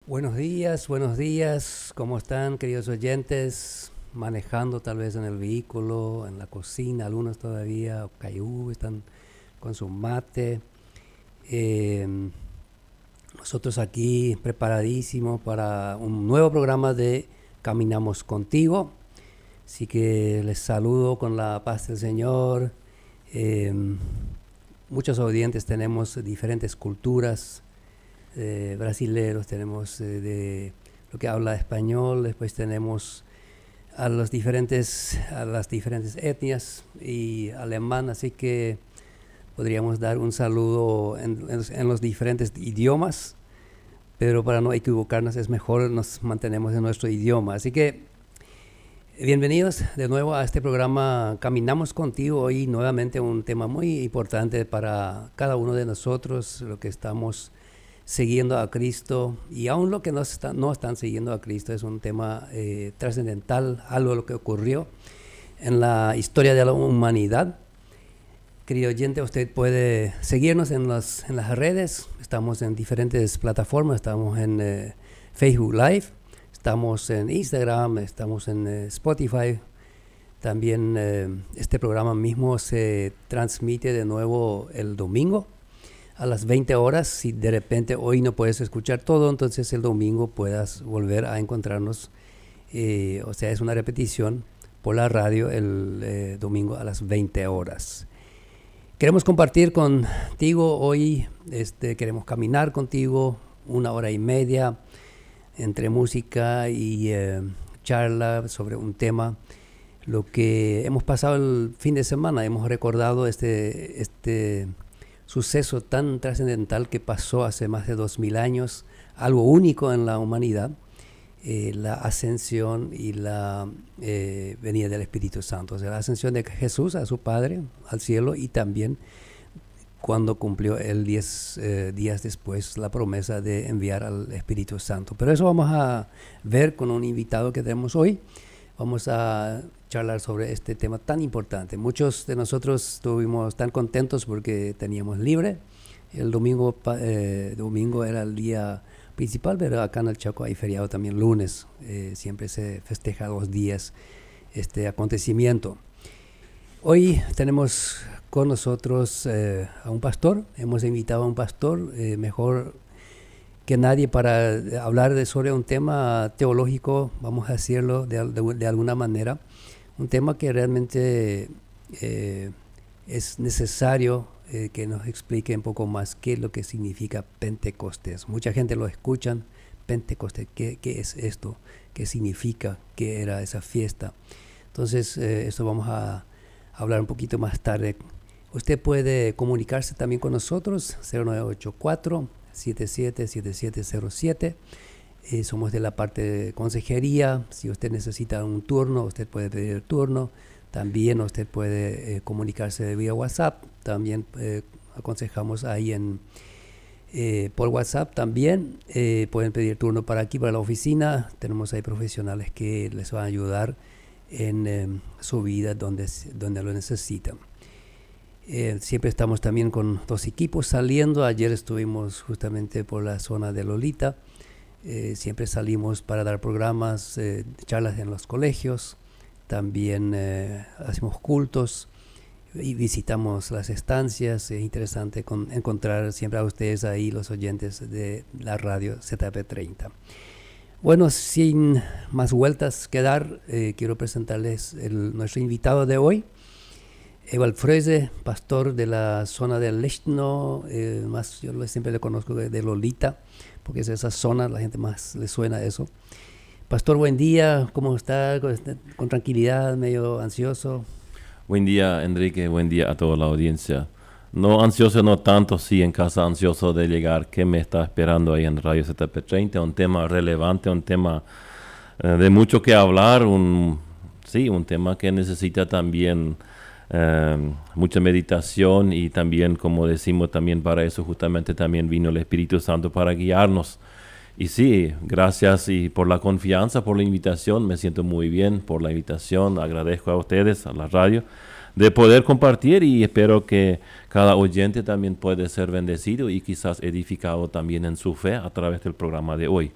Buenos días, ¿cómo están queridos oyentes? Manejando tal vez en el vehículo, en la cocina, algunos todavía, cayú, están con su mate. Eh, Nosotros aquí preparadísimos para un nuevo programa de Caminamos Contigo. Así que les saludo con la paz del Señor. Eh, Muchos oyentes tenemos diferentes culturas. Brasileros, tenemos de lo que habla español, después tenemos a las diferentes etnias y alemán, así que podríamos dar un saludo en los diferentes idiomas, pero para no equivocarnos es mejor nos mantenemos en nuestro idioma. Así que bienvenidos de nuevo a este programa Caminamos Contigo. Hoy nuevamente un tema muy importante para cada uno de nosotros, lo que estamos siguiendo a Cristo, y aún lo que no están siguiendo a Cristo. Es un tema trascendental, algo lo que ocurrió en la historia de la humanidad. Querido oyente, usted puede seguirnos en las redes. Estamos en diferentes plataformas. Estamos en Facebook Live, estamos en Instagram, estamos en Spotify. También este programa mismo se transmite de nuevo el domingo a las 20 horas. Si de repente hoy no puedes escuchar todo, entonces el domingo puedas volver a encontrarnos. O sea, es una repetición por la radio el domingo a las 20 horas. Queremos compartir contigo hoy, queremos caminar contigo 1 hora y media entre música y charla sobre un tema. Lo que hemos pasado el fin de semana, hemos recordado este suceso tan trascendental que pasó hace más de 2000 años, algo único en la humanidad, la ascensión y la venida del Espíritu Santo. O sea, la ascensión de Jesús a su Padre, al cielo, y también cuando cumplió el 10 días después la promesa de enviar al Espíritu Santo. Pero eso vamos a ver con un invitado que tenemos hoy. Vamos a charlar sobre este tema tan importante. Muchos de nosotros estuvimos tan contentos porque teníamos libre. El domingo era el día principal, pero acá en el Chaco hay feriado también lunes. Siempre se festeja 2 días este acontecimiento. Hoy tenemos con nosotros a un pastor. Hemos invitado a un pastor, mejor que nadie para hablar sobre un tema teológico, vamos a decirlo de alguna manera, un tema que realmente es necesario que nos explique un poco más qué es lo que significa Pentecostés. Mucha gente lo escucha, Pentecostés, ¿qué es esto? ¿Qué significa? ¿Qué era esa fiesta? Entonces, esto vamos a hablar un poquito más tarde. Usted puede comunicarse también con nosotros, 0984-777707. Somos de la parte de consejería. Si usted necesita un turno, usted puede pedir el turno. También usted puede comunicarse vía WhatsApp. También aconsejamos ahí por WhatsApp. También pueden pedir turno para aquí, para la oficina. Tenemos ahí profesionales que les van a ayudar en su vida donde lo necesitan. Siempre estamos también con 2 equipos saliendo. Ayer estuvimos justamente por la zona de Lolita. Siempre salimos para dar programas, charlas en los colegios. También hacemos cultos y visitamos las estancias. Es interesante encontrar siempre a ustedes ahí, los oyentes de la radio ZP30. Bueno, sin más vueltas que dar, quiero presentarles nuestro invitado de hoy. Ewald Fröse, pastor de la zona del Lechno, yo siempre le conozco de Lolita, porque es esa zona, la gente más le suena eso. Pastor, buen día, ¿cómo está? Con tranquilidad, medio ansioso. Buen día, Enrique, buen día a toda la audiencia. No ansioso, no tanto, sí en casa ansioso de llegar. ¿Qué me está esperando ahí en Radio ZP30? Un tema relevante, un tema de mucho que hablar, un tema que necesita también mucha meditación, y también, como decimos, también para eso justamente también vino el Espíritu Santo para guiarnos. Y sí, gracias y por la confianza, por la invitación. Me siento muy bien por la invitación. Agradezco a ustedes, a la radio, de poder compartir, y espero que cada oyente también pueda ser bendecido y quizás edificado también en su fe a través del programa de hoy.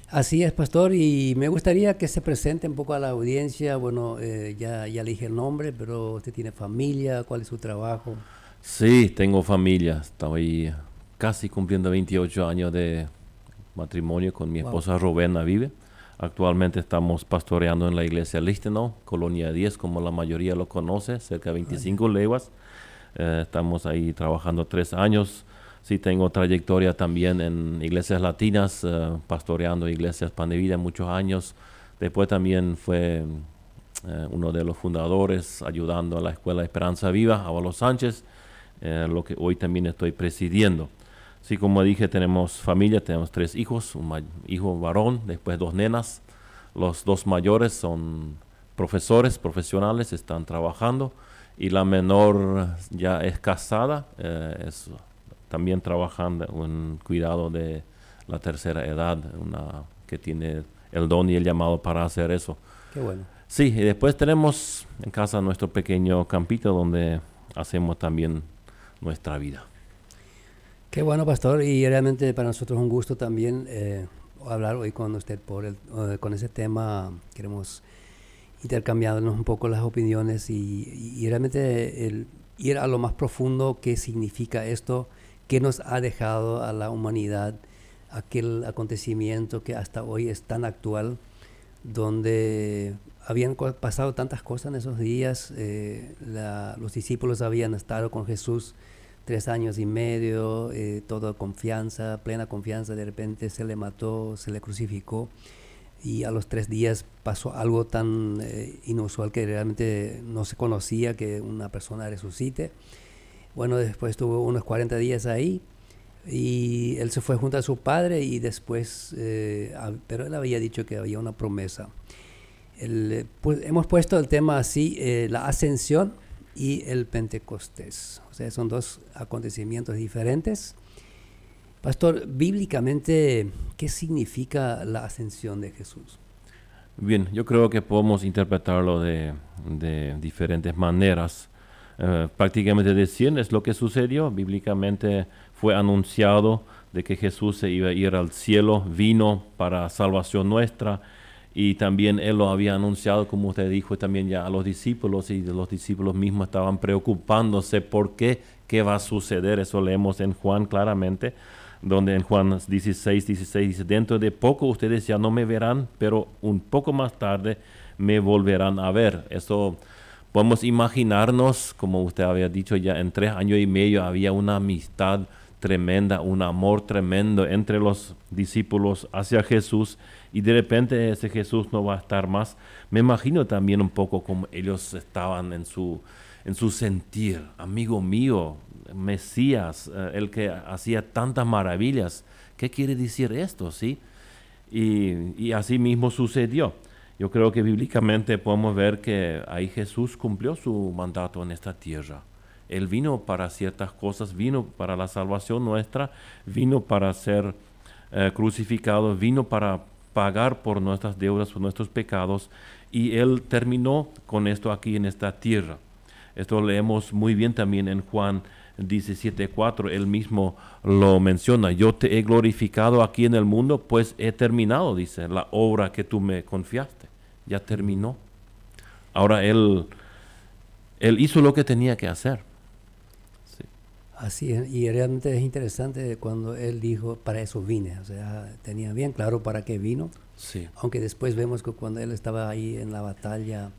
Así es, pastor, y me gustaría que se presente un poco a la audiencia. Bueno, ya le dije el nombre, pero usted tiene familia, ¿cuál es su trabajo? Sí, tengo familia. Estoy casi cumpliendo 28 años de matrimonio con mi Wow. esposa Rowena Vive. Actualmente estamos pastoreando en la iglesia Lichtenau, Colonia 10, como la mayoría lo conoce, cerca de Ah, ya. 25 leguas. Estamos ahí trabajando 3 años. Sí, tengo trayectoria también en iglesias latinas, pastoreando iglesias Pan de Vida muchos años. Después también fue uno de los fundadores, ayudando a la Escuela Esperanza Viva, Ábalo Sánchez, lo que hoy también estoy presidiendo. Sí, como dije, tenemos familia, tenemos 3 hijos, hijo varón, después 2 nenas. Los 2 mayores son profesores profesionales, están trabajando, y la menor ya es casada, es también trabajando en cuidado de la tercera edad, una que tiene el don y el llamado para hacer eso. Qué bueno. Sí, y después tenemos en casa nuestro pequeño campito donde hacemos también nuestra vida. Qué bueno, pastor, y realmente para nosotros es un gusto también hablar hoy con usted con ese tema. Queremos intercambiarnos un poco las opiniones y realmente ir a lo más profundo, qué significa esto, qué nos ha dejado a la humanidad, aquel acontecimiento que hasta hoy es tan actual, donde habían pasado tantas cosas en esos días. Los discípulos habían estado con Jesús 3 años y medio, toda confianza, plena confianza. De repente se le mató, se le crucificó, y a los 3 días pasó algo tan inusual, que realmente no se conocía, que una persona resucite. Bueno, después estuvo unos 40 días ahí, y él se fue junto a su padre, y después, pero él había dicho que había una promesa. Pues hemos puesto el tema así, la ascensión y el Pentecostés. O sea, son dos acontecimientos diferentes. Pastor, bíblicamente, ¿qué significa la ascensión de Jesús? Bien, yo creo que podemos interpretarlo de diferentes maneras. Prácticamente decir es lo que sucedió. Bíblicamente fue anunciado de que Jesús se iba a ir al cielo, vino para salvación nuestra, y también Él lo había anunciado, como usted dijo, también ya a los discípulos, y los discípulos mismos estaban preocupándose por qué va a suceder. Eso leemos en Juan claramente, donde en Juan 16 dice: dentro de poco ustedes ya no me verán, pero un poco más tarde me volverán a ver. Eso podemos imaginarnos, como usted había dicho, ya en 3 años y medio había una amistad tremenda, un amor tremendo entre los discípulos hacia Jesús, y de repente ese Jesús no va a estar más. Me imagino también un poco como ellos estaban en su sentir: amigo mío, Mesías, el que hacía tantas maravillas, ¿qué quiere decir esto? ¿Sí? Y así mismo sucedió. Yo creo que bíblicamente podemos ver que ahí Jesús cumplió su mandato en esta tierra. Él vino para ciertas cosas, vino para la salvación nuestra, vino para ser crucificado, vino para pagar por nuestras deudas, por nuestros pecados, y Él terminó con esto aquí en esta tierra. Esto leemos muy bien también en Juan 17:4, Él mismo lo menciona: yo te he glorificado aquí en el mundo, pues he terminado, dice, la obra que tú me confiaste, ya terminó. Ahora Él hizo lo que tenía que hacer. Sí. Así es, y realmente es interesante cuando él dijo, para eso vine. O sea, tenía bien claro para qué vino, Sí. aunque después vemos que cuando él estaba ahí en la batalla,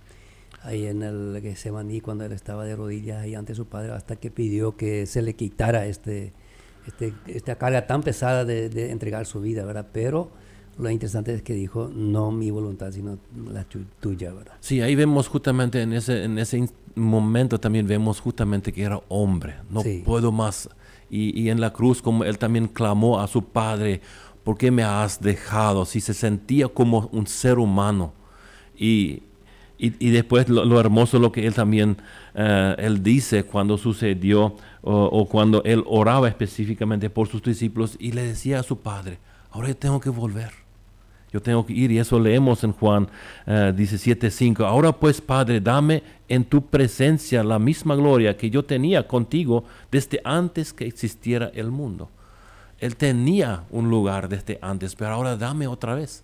ahí en el Getsemaní, cuando él estaba de rodillas ahí ante su padre, hasta que pidió que se le quitara esta carga tan pesada de entregar su vida, ¿verdad? Pero lo interesante es que dijo, no mi voluntad, sino la tuya, ¿verdad? Sí, ahí vemos justamente en ese momento también vemos justamente que era hombre, no Sí, puedo más. Y en la cruz, como él también clamó a su padre: ¿por qué me has dejado? Si se sentía como un ser humano. Y, y después lo hermoso, lo que él también, él dice cuando sucedió, o cuando él oraba específicamente por sus discípulos, y le decía a su padre: ahora yo tengo que volver. Yo tengo que ir, y eso leemos en Juan 17:5. Ahora pues, Padre, dame en tu presencia la misma gloria que yo tenía contigo desde antes que existiera el mundo. Él tenía un lugar desde antes, pero ahora dame otra vez.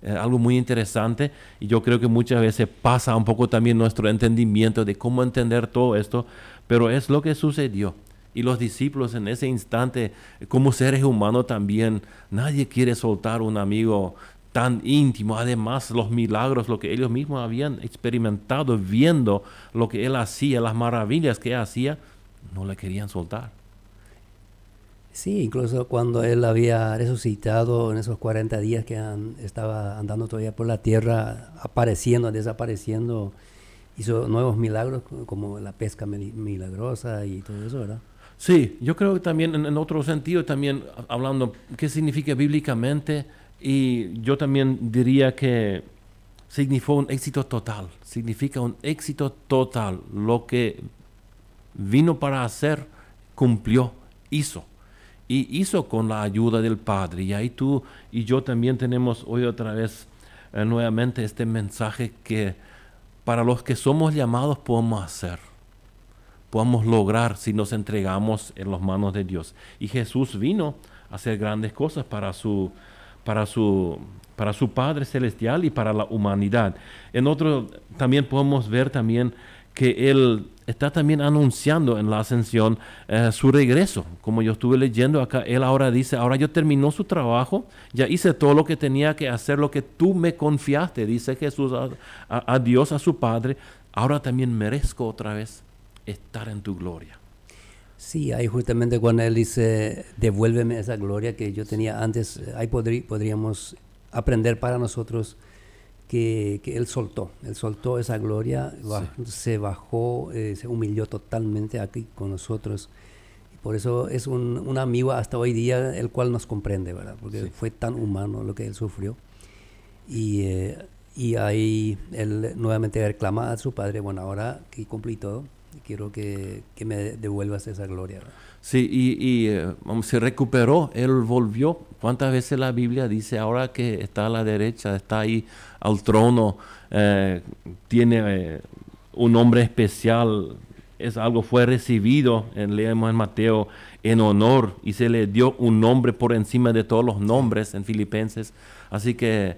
Algo muy interesante, y yo creo que muchas veces pasa un poco también nuestro entendimiento de cómo entender todo esto, pero es lo que sucedió. Y los discípulos en ese instante, como seres humanos también, nadie quiere soltar un amigo tan íntimo. Además, los milagros, lo que ellos mismos habían experimentado, viendo lo que él hacía, las maravillas que él hacía, no le querían soltar. Sí, incluso cuando él había resucitado en esos 40 días que estaba andando todavía por la tierra, apareciendo, desapareciendo, hizo nuevos milagros como la pesca milagrosa y todo eso, ¿verdad? Sí, yo creo que también en otro sentido, también hablando qué significa bíblicamente, y yo también diría que significó un éxito total, significa un éxito total. Lo que vino para hacer, cumplió, hizo. Y hizo con la ayuda del Padre. Y ahí tú y yo también tenemos hoy otra vez nuevamente este mensaje que para los que somos llamados podemos hacer, podemos lograr si nos entregamos en las manos de Dios. Y Jesús vino a hacer grandes cosas para su Padre Celestial y para la humanidad. En otro también podemos ver también que Él está también anunciando en la ascensión su regreso. Como yo estuve leyendo acá, Él ahora dice, ahora yo terminó su trabajo, ya hice todo lo que tenía que hacer, lo que tú me confiaste, dice Jesús a Dios, a su Padre, ahora también merezco otra vez estar en tu gloria. Sí, ahí justamente cuando Él dice, devuélveme esa gloria que yo tenía antes, ahí podríamos aprender para nosotros que Él soltó esa gloria, se bajó, se humilló totalmente aquí con nosotros. Y por eso es un amigo hasta hoy día, el cual nos comprende, ¿verdad? Porque fue tan humano lo que Él sufrió. Y ahí Él nuevamente reclama a su Padre, bueno, ahora que cumplí todo, quiero que me devuelvas esa gloria, ¿verdad? Sí, se recuperó, Él volvió. ¿Cuántas veces la Biblia dice, ahora que está a la derecha, está ahí al trono, tiene un nombre especial, fue recibido, leemos en Mateo, en honor, y se le dio un nombre por encima de todos los nombres en Filipenses. Así que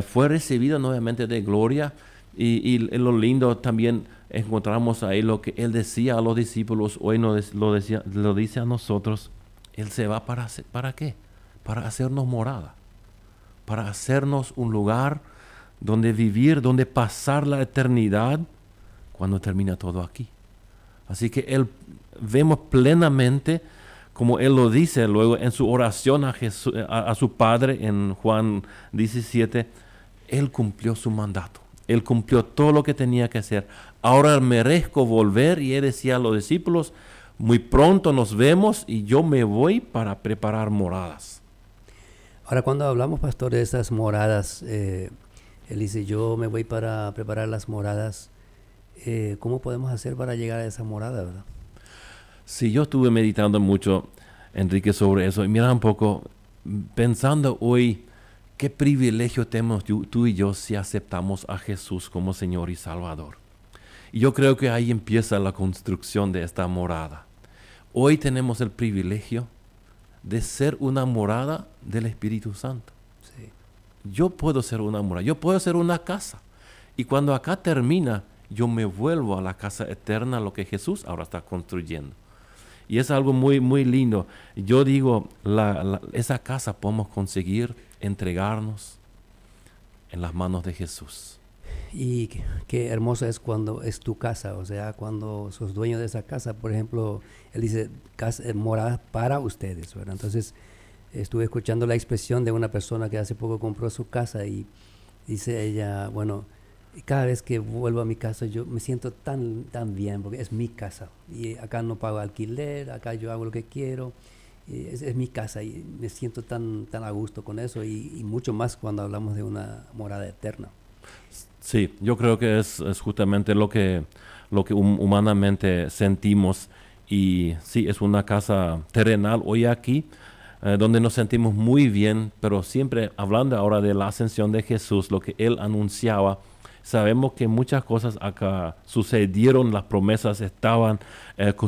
fue recibido nuevamente de gloria, y lo lindo también encontramos ahí lo que Él decía a los discípulos, hoy lo dice a nosotros. Él se va ¿para qué? Para hacernos morada, para hacernos un lugar donde vivir, donde pasar la eternidad cuando termina todo aquí. Así que vemos plenamente, como Él lo dice luego en su oración a su Padre en Juan 17, Él cumplió su mandato. Él cumplió todo lo que tenía que hacer. Ahora merezco volver, y Él decía a los discípulos, muy pronto nos vemos y yo me voy para preparar moradas. Ahora, cuando hablamos, pastor, de esas moradas, Él dice, yo me voy para preparar las moradas. ¿Cómo podemos hacer para llegar a esa morada, verdad? Sí, yo estuve meditando mucho, Enrique, sobre eso. Y mira un poco, pensando hoy, qué privilegio tenemos tú y yo si aceptamos a Jesús como Señor y Salvador. Y yo creo que ahí empieza la construcción de esta morada. Hoy tenemos el privilegio de ser una morada del Espíritu Santo. Sí. Yo puedo ser una morada, yo puedo ser una casa. Y cuando acá termina, yo me vuelvo a la casa eterna, lo que Jesús ahora está construyendo. Y es algo muy, muy lindo. Yo digo, esa casa podemos conseguir entregarnos en las manos de Jesús. Y qué hermosa es cuando es tu casa, o sea, cuando sos dueño de esa casa. Por ejemplo, Él dice, morada para ustedes, ¿verdad? Entonces, estuve escuchando la expresión de una persona que hace poco compró su casa, y dice ella, bueno, cada vez que vuelvo a mi casa yo me siento tan bien, porque es mi casa, y acá no pago alquiler, acá yo hago lo que quiero, es mi casa, y me siento tan a gusto con eso, y mucho más cuando hablamos de una morada eterna. Sí, yo creo que es justamente lo que humanamente sentimos. Y sí, es una casa terrenal hoy aquí, donde nos sentimos muy bien, pero siempre hablando ahora de la ascensión de Jesús, lo que Él anunciaba, sabemos que muchas cosas acá sucedieron, las promesas estaban,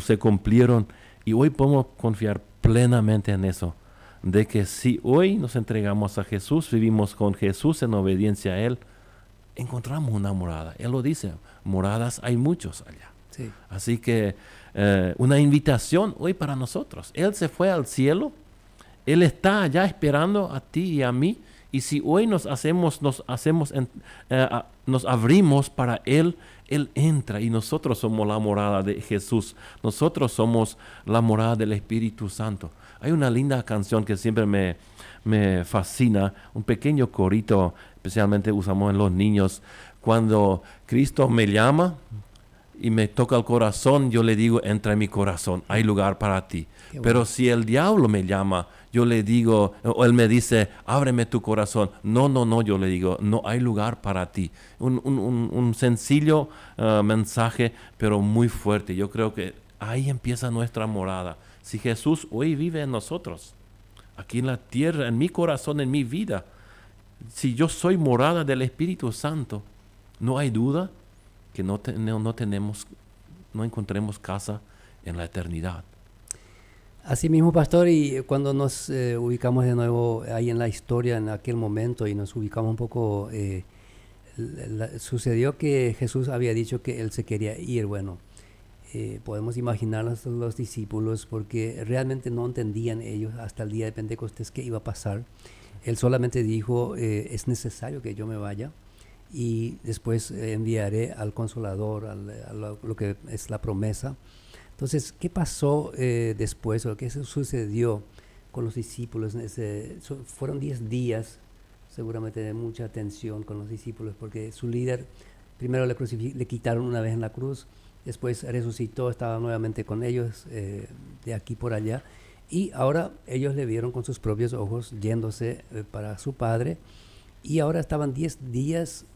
se cumplieron, y hoy podemos confiar plenamente en eso, de que si hoy nos entregamos a Jesús, vivimos con Jesús en obediencia a Él, encontramos una morada. Él lo dice, moradas hay muchos allá. Sí. Así que una invitación hoy para nosotros. Él se fue al cielo, Él está allá esperando a ti y a mí, y si hoy nos abrimos para Él, Él entra y nosotros somos la morada de Jesús. Nosotros somos la morada del Espíritu Santo. Hay una linda canción que siempre me fascina, un pequeño corito, especialmente usamos en los niños. Cuando Cristo me llama y me toca el corazón, yo le digo, entra en mi corazón, hay lugar para ti. Qué bueno. Pero si el diablo me llama, yo le digo, o él me dice, ábreme tu corazón. No, yo le digo, no hay lugar para ti. Un sencillo mensaje, pero muy fuerte. Yo creo que ahí empieza nuestra morada. Si Jesús hoy vive en nosotros, aquí en la tierra, en mi corazón, en mi vida, si yo soy morada del Espíritu Santo, no hay duda que no encontremos casa en la eternidad. Así mismo, pastor, y cuando nos ubicamos de nuevo ahí en la historia, en aquel momento, y nos ubicamos un poco, sucedió que Jesús había dicho que Él se quería ir. Bueno, podemos imaginar a los discípulos, porque realmente no entendían ellos hasta el día de Pentecostés qué iba a pasar. Él solamente dijo, es necesario que yo me vaya, y después enviaré al Consolador, a lo que es la promesa. Entonces, ¿qué pasó después, o qué sucedió con los discípulos? Fueron 10 días, seguramente de mucha tensión con los discípulos, porque su líder, primero le quitaron una vez en la cruz, después resucitó, estaba nuevamente con ellos, de aquí por allá, y ahora ellos le vieron con sus propios ojos yéndose para su Padre, y ahora estaban 10 días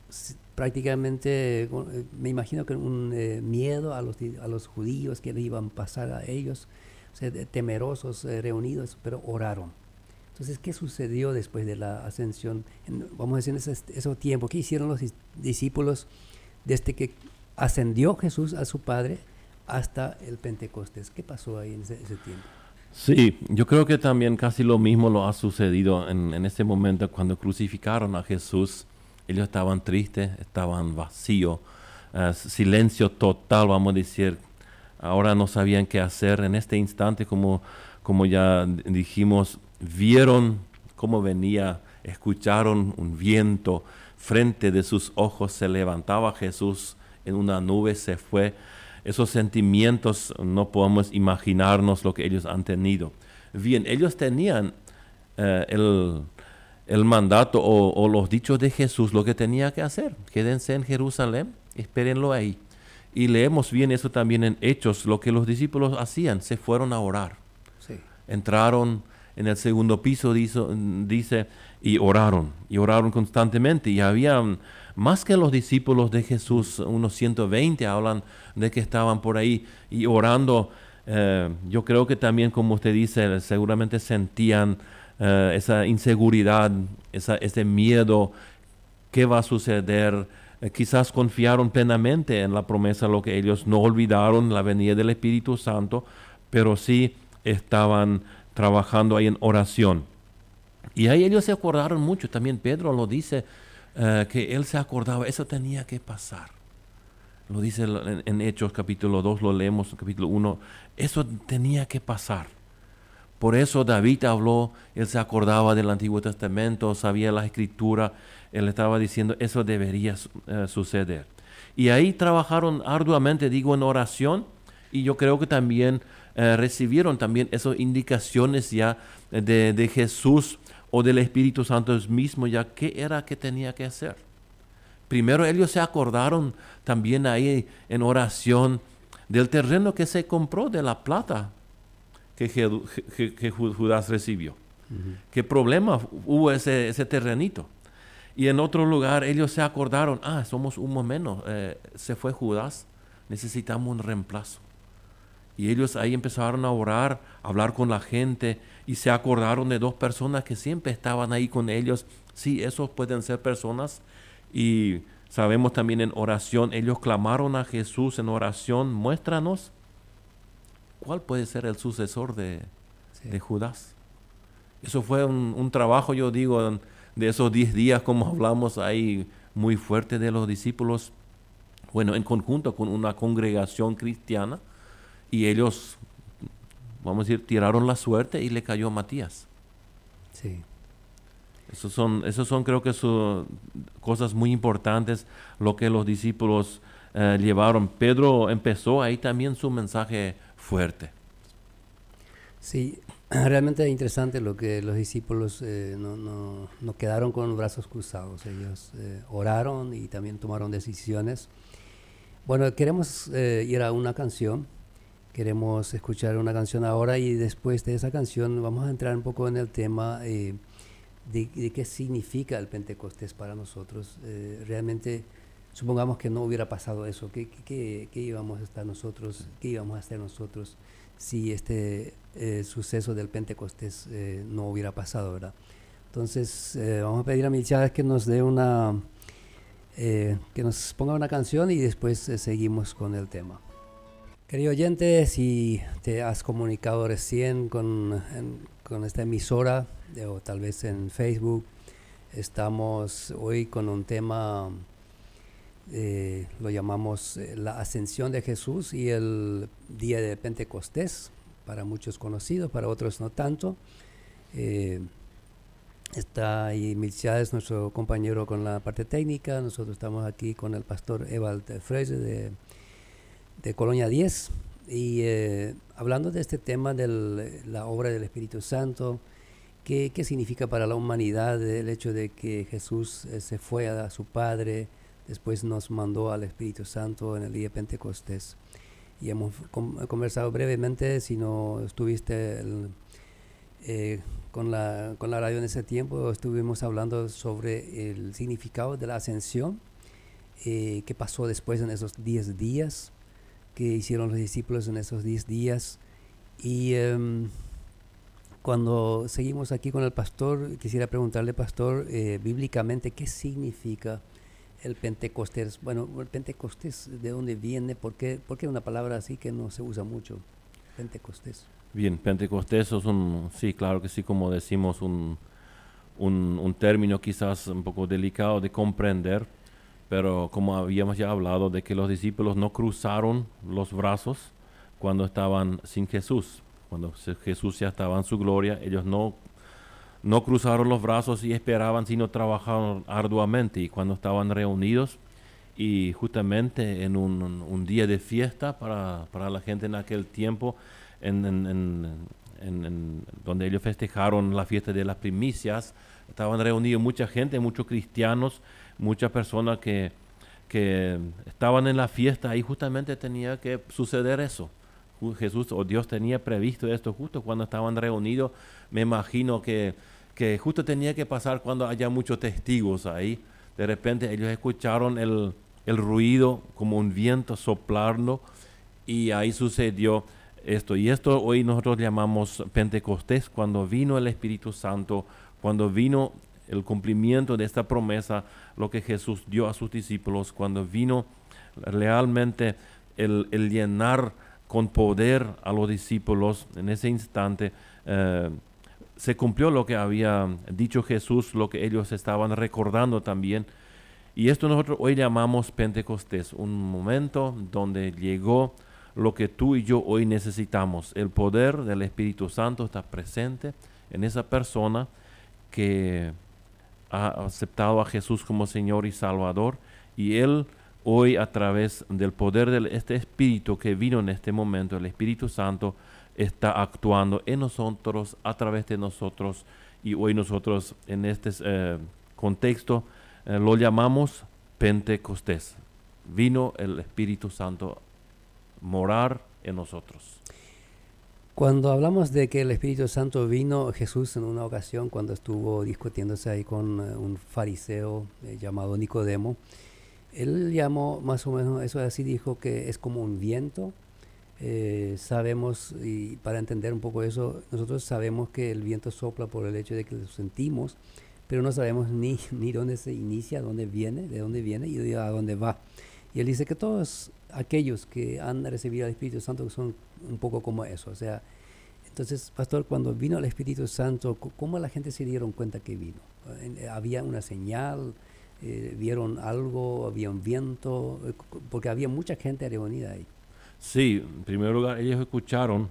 prácticamente, me imagino que un miedo a los judíos que le iban a pasar a ellos, o sea, temerosos, reunidos, pero oraron. Entonces, ¿qué sucedió después de la ascensión? Vamos a decir, en ese tiempo, ¿qué hicieron los discípulos desde que ascendió Jesús a su Padre hasta el Pentecostés? ¿Qué pasó ahí en ese tiempo? Sí, yo creo que también casi lo mismo lo ha sucedido en ese momento cuando crucificaron a Jesús. Ellos estaban tristes, estaban vacíos, silencio total, vamos a decir. Ahora no sabían qué hacer. En este instante, como ya dijimos, vieron cómo venía, escucharon un viento, frente de sus ojos se levantaba Jesús en una nube, se fue. Esos sentimientos no podemos imaginarnos lo que ellos han tenido. Bien, ellos tenían el mandato o los dichos de Jesús, lo que tenía que hacer. Quédense en Jerusalén, espérenlo ahí. Y leemos bien eso también en Hechos, lo que los discípulos hacían, se fueron a orar. Sí. Entraron en el segundo piso, dice, y oraron constantemente. Y había más que los discípulos de Jesús, unos 120 hablan de que estaban por ahí y orando. Yo creo que también, como usted dice, seguramente sentían esa inseguridad, ese miedo, qué va a suceder. Quizás confiaron plenamente en la promesa, lo que ellos no olvidaron, la venida del Espíritu Santo, pero sí estaban trabajando ahí en oración. Y ahí ellos se acordaron mucho, también Pedro lo dice, que él se acordaba, eso tenía que pasar. Lo dice en Hechos capítulo 2, lo leemos en capítulo 1, eso tenía que pasar. Por eso David habló, él se acordaba del Antiguo Testamento, sabía la Escritura, él estaba diciendo, eso debería suceder. Y ahí trabajaron arduamente, digo, en oración, y yo creo que también recibieron también esas indicaciones ya de Jesús o del Espíritu Santo mismo, ya qué era que tenía que hacer. Primero ellos se acordaron también ahí en oración del terreno que se compró, de la plata que Judas recibió. Uh-huh. ¿Qué problema hubo ese terrenito? Y en otro lugar ellos se acordaron, somos uno menos, se fue Judas, necesitamos un reemplazo. Y ellos ahí empezaron a orar, a hablar con la gente, y se acordaron de 2 personas que siempre estaban ahí con ellos. Sí, esos pueden ser personas. Y sabemos también en oración, ellos clamaron a Jesús en oración, muéstranos cuál puede ser el sucesor de Sí. de Judas. Eso fue un trabajo, yo digo, de esos 10 días, como hablamos ahí, muy fuerte de los discípulos, bueno, en conjunto con una congregación cristiana, y ellos, vamos a decir, tiraron la suerte y le cayó Matías. Sí. Esos son creo que son cosas muy importantes, lo que los discípulos llevaron. Pedro empezó ahí también su mensaje fuerte. Sí, realmente es interesante lo que los discípulos no quedaron con los brazos cruzados. Ellos oraron y también tomaron decisiones. Bueno, queremos ir a una canción. Queremos escuchar una canción ahora y después de esa canción vamos a entrar un poco en el tema de qué significa el Pentecostés para nosotros. Realmente, supongamos que no hubiera pasado eso. ¿Qué íbamos a estar nosotros? ¿Qué íbamos a hacer nosotros si este suceso del Pentecostés no hubiera pasado, ¿verdad? Entonces, vamos a pedir a Milchades que nos dé que nos ponga una canción y después seguimos con el tema. Querido oyente, si te has comunicado recién con esta emisora o tal vez en Facebook, estamos hoy con un tema, lo llamamos la ascensión de Jesús y el día de Pentecostés, para muchos conocidos, para otros no tanto. Está ahí Milchades, nuestro compañero con la parte técnica. Nosotros estamos aquí con el pastor Ewald Freyre de Colonia 10 y hablando de este tema de la obra del Espíritu Santo, ¿qué significa para la humanidad el hecho de que Jesús se fue a su Padre, después nos mandó al Espíritu Santo en el día de Pentecostés? Y hemos conversado brevemente, si no estuviste con la radio en ese tiempo, estuvimos hablando sobre el significado de la ascensión, qué pasó después en esos 10 días, que hicieron los discípulos en esos 10 días. Y cuando seguimos aquí con el pastor, quisiera preguntarle, pastor, bíblicamente, ¿qué significa el Pentecostés? Bueno, el Pentecostés, ¿de dónde viene? ¿Por qué una palabra así que no se usa mucho? Pentecostés. Bien, Pentecostés es sí, claro que sí, como decimos, un término quizás un poco delicado de comprender, pero como habíamos ya hablado de que los discípulos no cruzaron los brazos cuando estaban sin Jesús. Cuando Jesús ya estaba en su gloria, ellos no cruzaron los brazos y esperaban, sino trabajaron arduamente. Y cuando estaban reunidos, y justamente en un día de fiesta para la gente en aquel tiempo, donde ellos festejaron la fiesta de las primicias, estaban reunidos mucha gente, muchos cristianos, muchas personas que estaban en la fiesta, y justamente tenía que suceder eso. Jesús o Dios tenía previsto esto justo cuando estaban reunidos. Me imagino que justo tenía que pasar cuando haya muchos testigos ahí. De repente ellos escucharon el ruido como un viento soplando, y ahí sucedió esto. Y esto hoy nosotros llamamos Pentecostés, cuando vino el Espíritu Santo, cuando vino el cumplimiento de esta promesa, lo que Jesús dio a sus discípulos, cuando vino realmente el llenar con poder a los discípulos. En ese instante se cumplió lo que había dicho Jesús, lo que ellos estaban recordando también. Y esto nosotros hoy llamamos Pentecostés, un momento donde llegó lo que tú y yo hoy necesitamos. El poder del Espíritu Santo está presente en esa persona que ha aceptado a Jesús como Señor y Salvador, y Él hoy, a través del poder de este Espíritu que vino en este momento, el Espíritu Santo está actuando en nosotros, a través de nosotros, y hoy nosotros en este contexto lo llamamos Pentecostés. Vino el Espíritu Santo morar en nosotros. Cuando hablamos de que el Espíritu Santo vino, Jesús en una ocasión cuando estuvo discutiéndose ahí con un fariseo llamado Nicodemo, él llamó más o menos, eso así, dijo que es como un viento. Sabemos, y para entender un poco eso, nosotros sabemos que el viento sopla por el hecho de que lo sentimos, pero no sabemos ni dónde se inicia, dónde viene, de dónde viene y a dónde va. Y él dice que todos aquellos que han recibido al Espíritu Santo son un poco como eso. O sea, Entonces, pastor, cuando vino el Espíritu Santo, ¿cómo la gente se dieron cuenta que vino? ¿Había una señal? ¿Vieron algo? ¿Había un viento? Porque había mucha gente reunida ahí. Sí, en primer lugar, ellos escucharon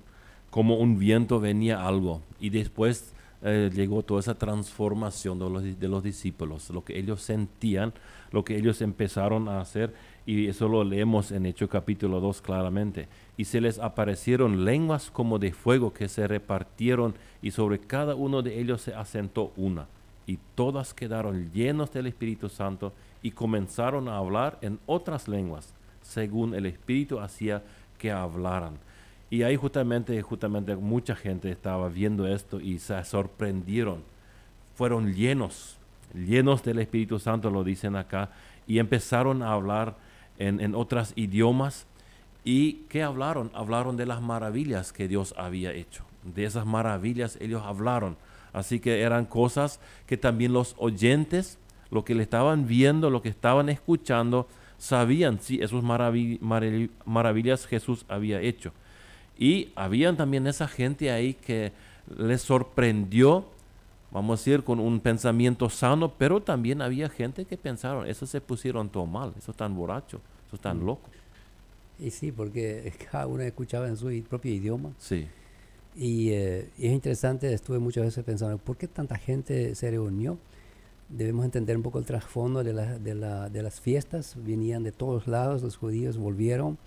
como un viento venía algo y después llegó toda esa transformación de los discípulos, lo que ellos sentían, lo que ellos empezaron a hacer, y eso lo leemos en Hechos capítulo 2 claramente. Y se les aparecieron lenguas como de fuego que se repartieron, y sobre cada uno de ellos se asentó una, y todas quedaron llenos del Espíritu Santo y comenzaron a hablar en otras lenguas, según el Espíritu hacía que hablaran. Y ahí justamente mucha gente estaba viendo esto y se sorprendieron. Fueron llenos del Espíritu Santo, lo dicen acá, y empezaron a hablar en otros idiomas. ¿Y qué hablaron? Hablaron de las maravillas que Dios había hecho. De esas maravillas ellos hablaron. Así que eran cosas que también los oyentes, lo que le estaban viendo, lo que estaban escuchando, sabían, sí, esas maravillas Jesús había hecho. Y habían también esa gente ahí que les sorprendió, vamos a decir, con un pensamiento sano, pero también había gente que pensaron, eso se pusieron todo mal, eso están borrachos, eso están locos. Y sí, porque cada uno escuchaba en su propio idioma. Sí, Y es interesante, estuve muchas veces pensando, ¿por qué tanta gente se reunió? Debemos entender un poco el trasfondo de las fiestas. Venían de todos lados, los judíos volvieron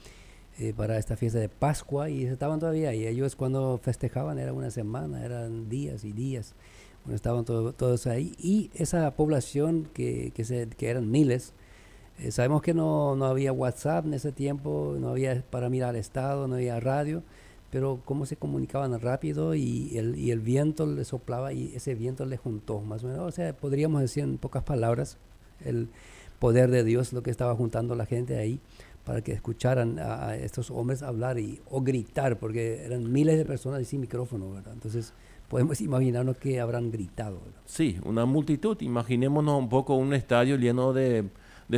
para esta fiesta de Pascua y estaban todavía. Y ellos cuando festejaban era una semana, eran días y días. Bueno, estaban todos ahí. Y esa población que eran miles, sabemos que no había WhatsApp en ese tiempo, no había para mirar el estado, no había radio. Pero cómo se comunicaban rápido y el viento le soplaba y ese viento le juntó, más o menos. O sea, podríamos decir en pocas palabras, el poder de Dios, lo que estaba juntando la gente ahí para que escucharan a estos hombres hablar o gritar, porque eran miles de personas y sin micrófono, ¿verdad? Entonces, podemos imaginarnos que habrán gritado, ¿verdad? sí, una multitud. Imaginémonos un poco un estadio lleno de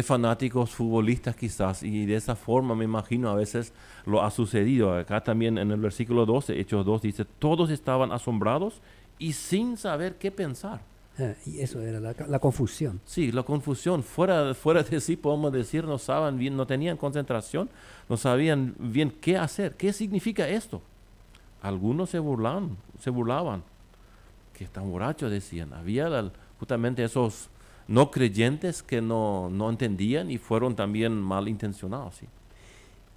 fanáticos futbolistas quizás, y de esa forma me imagino a veces lo ha sucedido. Acá también en el versículo 12, Hechos 2, dice, todos estaban asombrados y sin saber qué pensar. Y eso era la confusión. Sí, la confusión, fuera de sí podemos decir, no saben bien, no tenían concentración, no sabían bien qué hacer, qué significa esto. Algunos se burlaban, que están borrachos, decían. Había justamente esos no creyentes que no entendían y fueron también malintencionados. ¿Sí?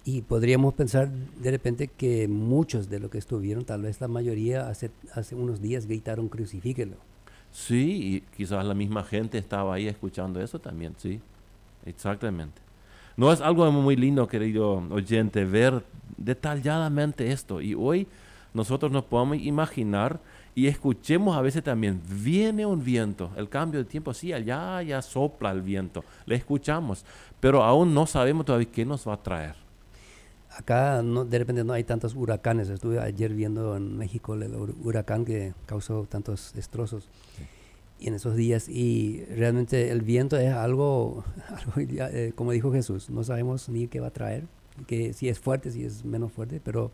Y podríamos pensar de repente que muchos de los que estuvieron, tal vez la mayoría, hace unos días gritaron crucifíquelo. Sí, y quizás la misma gente estaba ahí escuchando eso también, sí, exactamente. No es algo muy lindo, querido oyente, ver detalladamente esto. Y hoy nosotros nos podemos imaginar y escuchemos a veces también, viene un viento, el cambio de tiempo, sí, allá ya sopla el viento, le escuchamos, pero aún no sabemos todavía qué nos va a traer. Acá de repente no hay tantos huracanes. Estuve ayer viendo en México el huracán que causó tantos destrozos y en esos días. Y realmente el viento es algo como dijo Jesús, no sabemos ni qué va a traer, que si es fuerte, si es menos fuerte, pero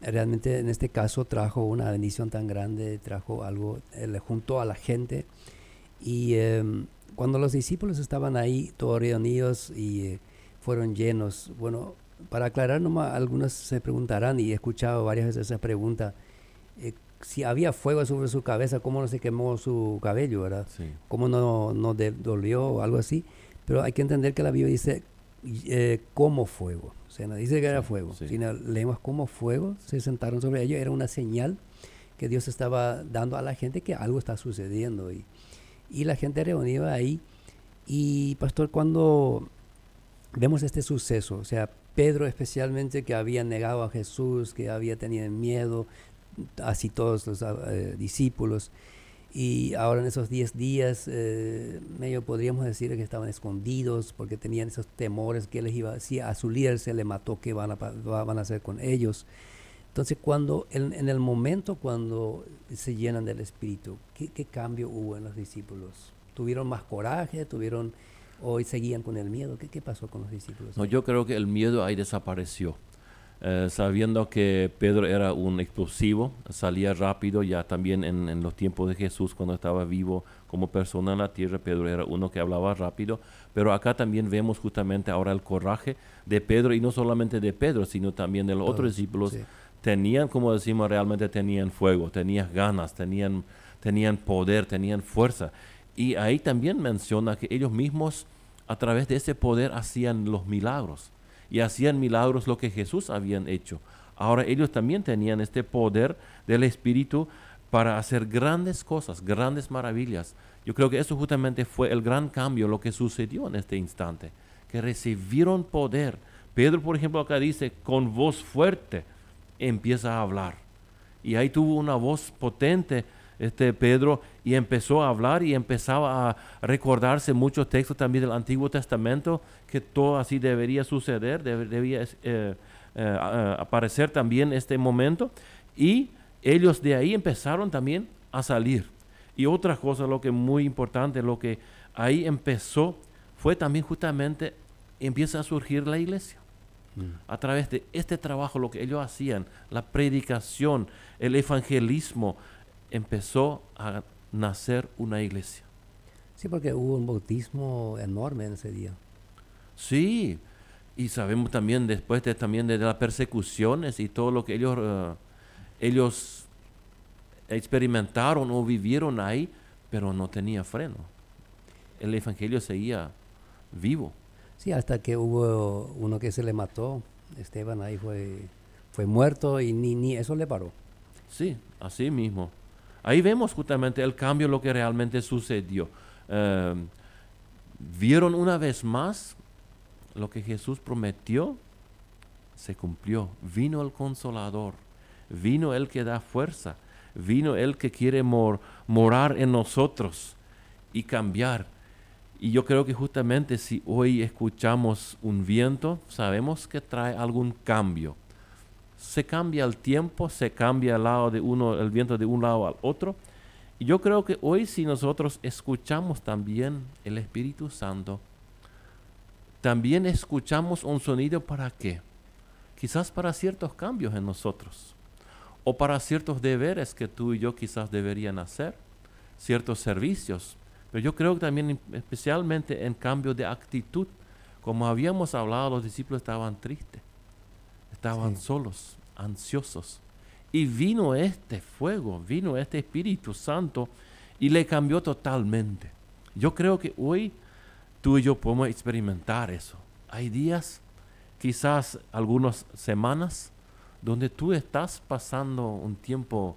realmente en este caso trajo una bendición tan grande, trajo algo, le juntó a la gente. Y cuando los discípulos estaban ahí todos reunidos y fueron llenos. Bueno, para aclarar nomás, algunos se preguntarán, y he escuchado varias veces esa pregunta, si había fuego sobre su cabeza, ¿cómo no se quemó su cabello, verdad? Sí. ¿Cómo no dolió o algo así? Pero hay que entender que la Biblia dice como fuego. O sea, no dice que era fuego, sino leemos como fuego, se sentaron sobre ellos. Era una señal que Dios estaba dando a la gente que algo está sucediendo. Y la gente reunida ahí. Y pastor, cuando vemos este suceso, o sea, Pedro especialmente, que había negado a Jesús, que había tenido miedo, así todos los discípulos, y ahora en esos 10 días, medio podríamos decir que estaban escondidos porque tenían esos temores que les iba, si a su líder se le mató, ¿qué van a hacer con ellos? Entonces, cuando en el momento cuando se llenan del Espíritu, ¿qué cambio hubo en los discípulos? ¿Tuvieron más coraje? ¿Hoy seguían con el miedo? ¿Qué pasó con los discípulos? No, yo creo que el miedo ahí desapareció. sabiendo que Pedro era un explosivo, salía rápido ya también en los tiempos de Jesús cuando estaba vivo como persona en la tierra. Pedro era uno que hablaba rápido, pero acá también vemos justamente ahora el coraje de Pedro, y no solamente de Pedro, sino también de los otros discípulos. Sí. Tenían, como decimos, realmente tenían fuego, tenían ganas, tenían poder, tenían fuerza. Y ahí también menciona que ellos mismos a través de ese poder hacían los milagros. Y hacían milagros lo que Jesús habían hecho. Ahora ellos también tenían este poder del Espíritu para hacer grandes cosas, grandes maravillas. Yo creo que eso justamente fue el gran cambio, lo que sucedió en este instante, que recibieron poder. Pedro, por ejemplo, acá dice, con voz fuerte empieza a hablar. Y ahí tuvo una voz potente Pedro, y empezó a hablar y empezaba a recordarse muchos textos también del Antiguo Testamento, que todo así debería suceder, debía aparecer también este momento, y ellos de ahí empezaron también a salir. Y otra cosa, lo que es muy importante, lo que ahí empezó, fue también justamente, empieza a surgir la iglesia. A través de este trabajo, lo que ellos hacían, la predicación, el evangelismo, empezó a nacer una iglesia. Sí, porque hubo un bautismo enorme en ese día. Sí, y sabemos también después también de las persecuciones y todo lo que ellos experimentaron o vivieron ahí, pero no tenía freno. El evangelio seguía vivo. Sí, hasta que hubo uno que se le mató, Esteban ahí fue muerto y ni eso le paró. Sí, así mismo. Ahí vemos justamente el cambio, lo que realmente sucedió. Vieron una vez más lo que Jesús prometió, se cumplió. Vino el Consolador, vino el que da fuerza, vino el que quiere morar en nosotros y cambiar. Y yo creo que justamente si hoy escuchamos un viento, sabemos que trae algún cambio. Se cambia el tiempo, se cambia el viento de un lado al otro. Y yo creo que hoy, si nosotros escuchamos también el Espíritu Santo, también escuchamos un sonido. ¿Para qué? Quizás para ciertos cambios en nosotros, o para ciertos deberes que tú y yo quizás deberían hacer, ciertos servicios. Pero yo creo que también especialmente en cambio de actitud. Como habíamos hablado, los discípulos estaban tristes. Estaban solos, ansiosos. Y vino este fuego, vino este Espíritu Santo y le cambió totalmente. Yo creo que hoy tú y yo podemos experimentar eso. Hay días, quizás algunas semanas, donde tú estás pasando un tiempo,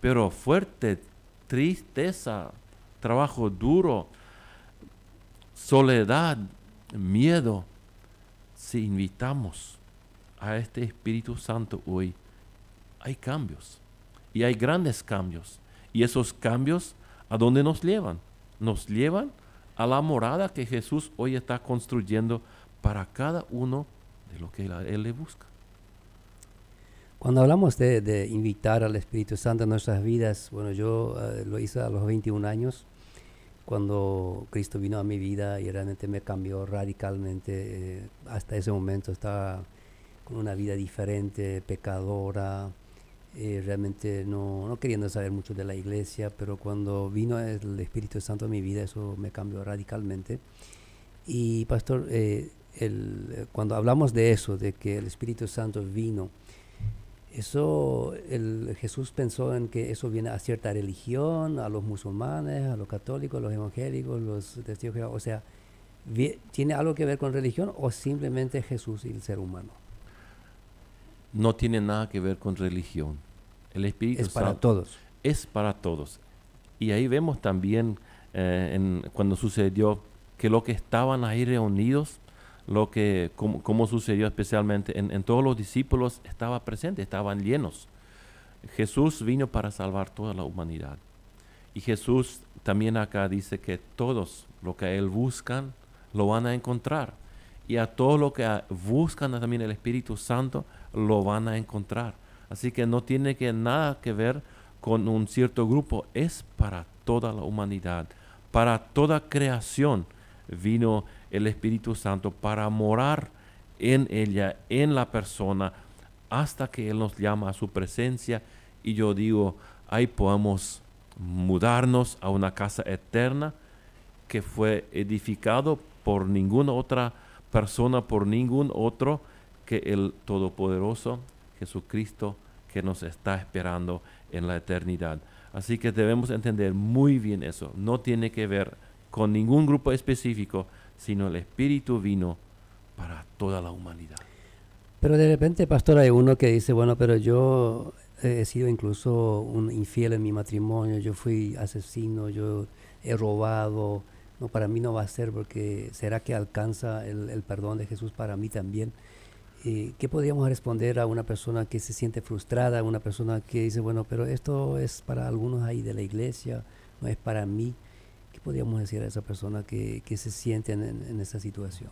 pero fuerte, tristeza, trabajo duro, soledad, miedo. Si invitamos a este Espíritu Santo hoy, hay cambios, y hay grandes cambios, y esos cambios, ¿a dónde nos llevan? Nos llevan a la morada que Jesús hoy está construyendo para cada uno de lo que Él le busca. Cuando hablamos de invitar al Espíritu Santo en nuestras vidas, bueno, yo lo hice a los 21 años, cuando Cristo vino a mi vida y realmente me cambió radicalmente. Hasta ese momento estaba con una vida diferente, pecadora, realmente no queriendo saber mucho de la iglesia, pero cuando vino el Espíritu Santo a mi vida, eso me cambió radicalmente. Y pastor, cuando hablamos de eso, de que el Espíritu Santo vino, Jesús pensó en que eso viene a cierta religión, a los musulmanes, a los católicos, los evangélicos, los testigos de Jehová. O sea, ¿tiene algo que ver con religión o simplemente Jesús y el ser humano? No tiene nada que ver con religión. El Espíritu es para Santo todos. Es para todos. Y ahí vemos también cuando sucedió que lo que estaban ahí reunidos, como sucedió especialmente en todos los discípulos, estaba presente, estaban llenos. Jesús vino para salvar toda la humanidad. Y Jesús también acá dice que todos lo que a Él buscan, lo van a encontrar. Y a todos los que buscan también el Espíritu Santo, lo van a encontrar. Así que no tiene nada que ver con un cierto grupo, es para toda la humanidad, para toda creación. Vino el Espíritu Santo para morar en ella, en la persona, hasta que Él nos llama a su presencia. Y yo digo, ahí podemos mudarnos a una casa eterna que fue edificado por ninguna otra persona, por ningún otro que el Todopoderoso Jesucristo, que nos está esperando en la eternidad. Así que debemos entender muy bien eso. No tiene que ver con ningún grupo específico, sino el Espíritu vino para toda la humanidad. Pero de repente, pastor, hay uno que dice, bueno, pero yo he sido incluso un infiel en mi matrimonio, yo fui asesino, yo he robado, no, para mí no va a ser, porque ¿será que alcanza el perdón de Jesús para mí también? ¿Qué podríamos responder a una persona que se siente frustrada, a una persona que dice, bueno, pero esto es para algunos ahí de la iglesia, no es para mí? ¿Qué podríamos decir a esa persona que se siente en esa situación?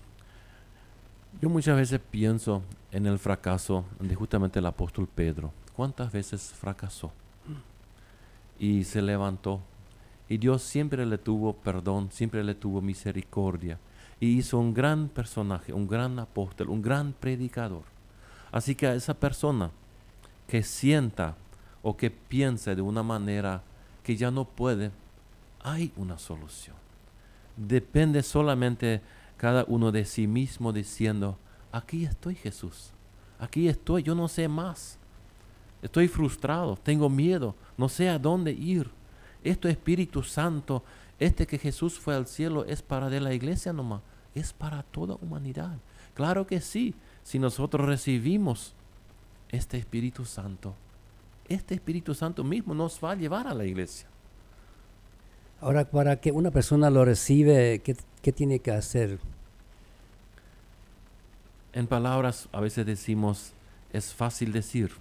Yo muchas veces pienso en el fracaso de justamente el apóstol Pedro. ¿Cuántas veces fracasó? Y se levantó. Y Dios siempre le tuvo perdón, siempre le tuvo misericordia. Y hizo un gran personaje, un gran apóstol, un gran predicador. Así que a esa persona que sienta o que piense de una manera que ya no puede, hay una solución. Depende solamente cada uno de sí mismo diciendo, aquí estoy, Jesús, aquí estoy, yo no sé más. Estoy frustrado, tengo miedo, no sé a dónde ir. Esto Espíritu Santo, que Jesús fue al cielo, es para de la iglesia nomás, es para toda humanidad. Claro que sí, si nosotros recibimos este Espíritu Santo mismo nos va a llevar a la iglesia. Ahora, para que una persona lo recibe, ¿qué tiene que hacer? En palabras a veces decimos, es fácil decir,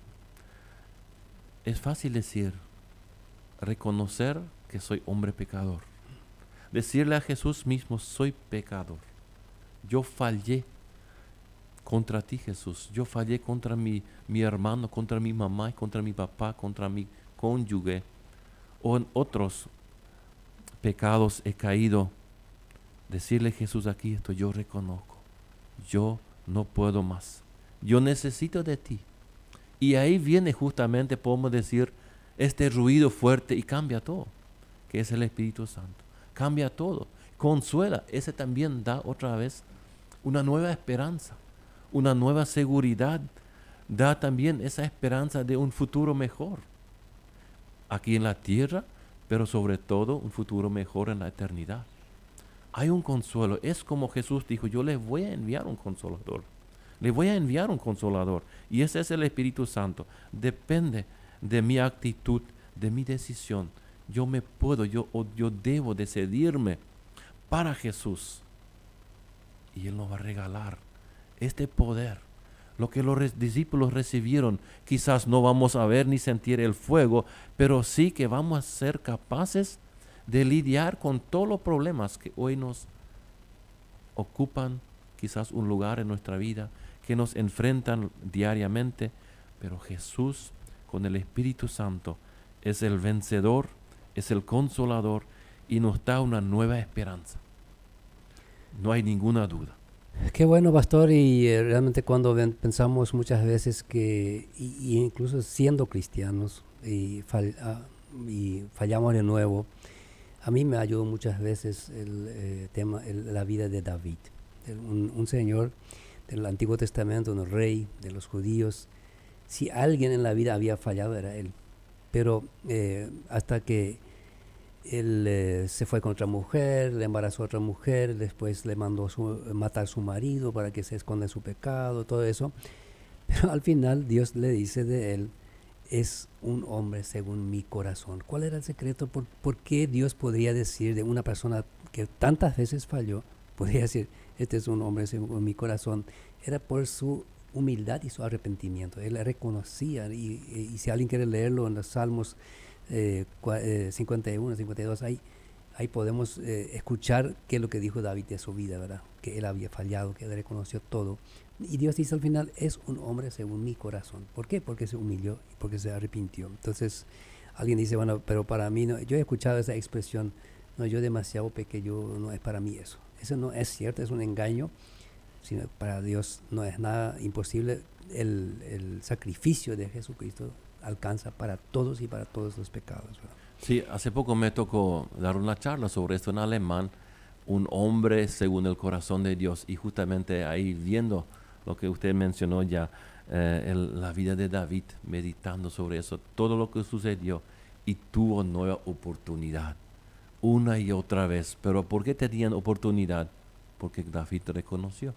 reconocer que soy hombre pecador. Decirle a Jesús mismo, soy pecador. Yo fallé contra ti, Jesús. Yo fallé contra mi hermano, contra mi mamá, contra mi papá, contra mi cónyuge. O en otros pecados he caído. Decirle, Jesús, aquí estoy, yo reconozco. Yo no puedo más. Yo necesito de ti. Y ahí viene justamente, podemos decir, este ruido fuerte y cambia todo, que es el Espíritu Santo. Cambia todo, consuela. Ese también da otra vez una nueva esperanza, una nueva seguridad. Da también esa esperanza de un futuro mejor aquí en la tierra, pero sobre todo un futuro mejor en la eternidad. Hay un consuelo. Es como Jesús dijo, yo les voy a enviar un consolador. Le voy a enviar un consolador. Y ese es el Espíritu Santo. Depende de mi actitud, de mi decisión. Yo debo decidirme para Jesús. Y Él nos va a regalar este poder. Lo que los discípulos recibieron, quizás no vamos a ver ni sentir el fuego, pero sí que vamos a ser capaces de lidiar con todos los problemas que hoy nos ocupan quizás un lugar en nuestra vida, que nos enfrentan diariamente, pero Jesús con el Espíritu Santo es el vencedor, es el consolador y nos da una nueva esperanza. No hay ninguna duda. Qué bueno, pastor, y realmente cuando pensamos muchas veces que, y incluso siendo cristianos, y fallamos de nuevo, a mí me ayudó muchas veces la vida de David, un señor del Antiguo Testamento, un rey de los judíos. Si alguien en la vida había fallado era él, pero hasta que él se fue con otra mujer, le embarazó a otra mujer, después le mandó matar a su marido para que se esconda su pecado, todo eso. Pero al final Dios le dice de él, es un hombre según mi corazón. ¿Cuál era el secreto? ¿Por qué Dios podría decir de una persona que tantas veces falló, podría decir, este es un hombre según mi corazón? Era por su humildad y su arrepentimiento. Él reconocía, y si alguien quiere leerlo en los Salmos 51, 52, ahí podemos escuchar qué es lo que dijo David de su vida, ¿verdad? Que él había fallado, que él reconoció todo. Y Dios dice al final, es un hombre según mi corazón. ¿Por qué? Porque se humilló y porque se arrepintió. Entonces, alguien dice, bueno, pero para mí no. Yo he escuchado esa expresión, no, yo demasiado pequé, no es para mí eso. Eso no es cierto, es un engaño. Sino para Dios no es nada imposible. el sacrificio de Jesucristo alcanza para todos y para todos los pecados, ¿verdad? Sí, hace poco me tocó dar una charla sobre esto en alemán, un hombre según el corazón de Dios, y justamente ahí viendo lo que usted mencionó ya, la vida de David, meditando sobre eso, todo lo que sucedió, y tuvo nueva oportunidad, una y otra vez. Pero ¿por qué tenían oportunidad? Porque David reconoció.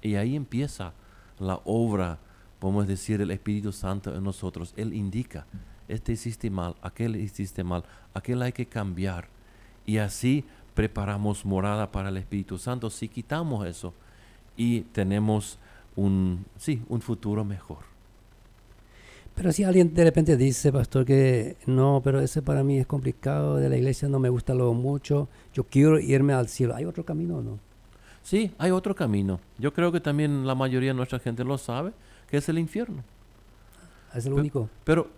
Y ahí empieza la obra, podemos decir, el Espíritu Santo en nosotros. Él indica, este hiciste mal, aquel hiciste mal, aquel hay que cambiar. Y así preparamos morada para el Espíritu Santo si quitamos eso y tenemos un futuro mejor. Pero si alguien de repente dice, pastor, que no, pero ese para mí es complicado, de la iglesia no me gusta lo mucho, yo quiero irme al cielo, ¿hay otro camino o no? Sí, hay otro camino. Yo creo que también la mayoría de nuestra gente lo sabe, que es el infierno. ¿Es el único? Pero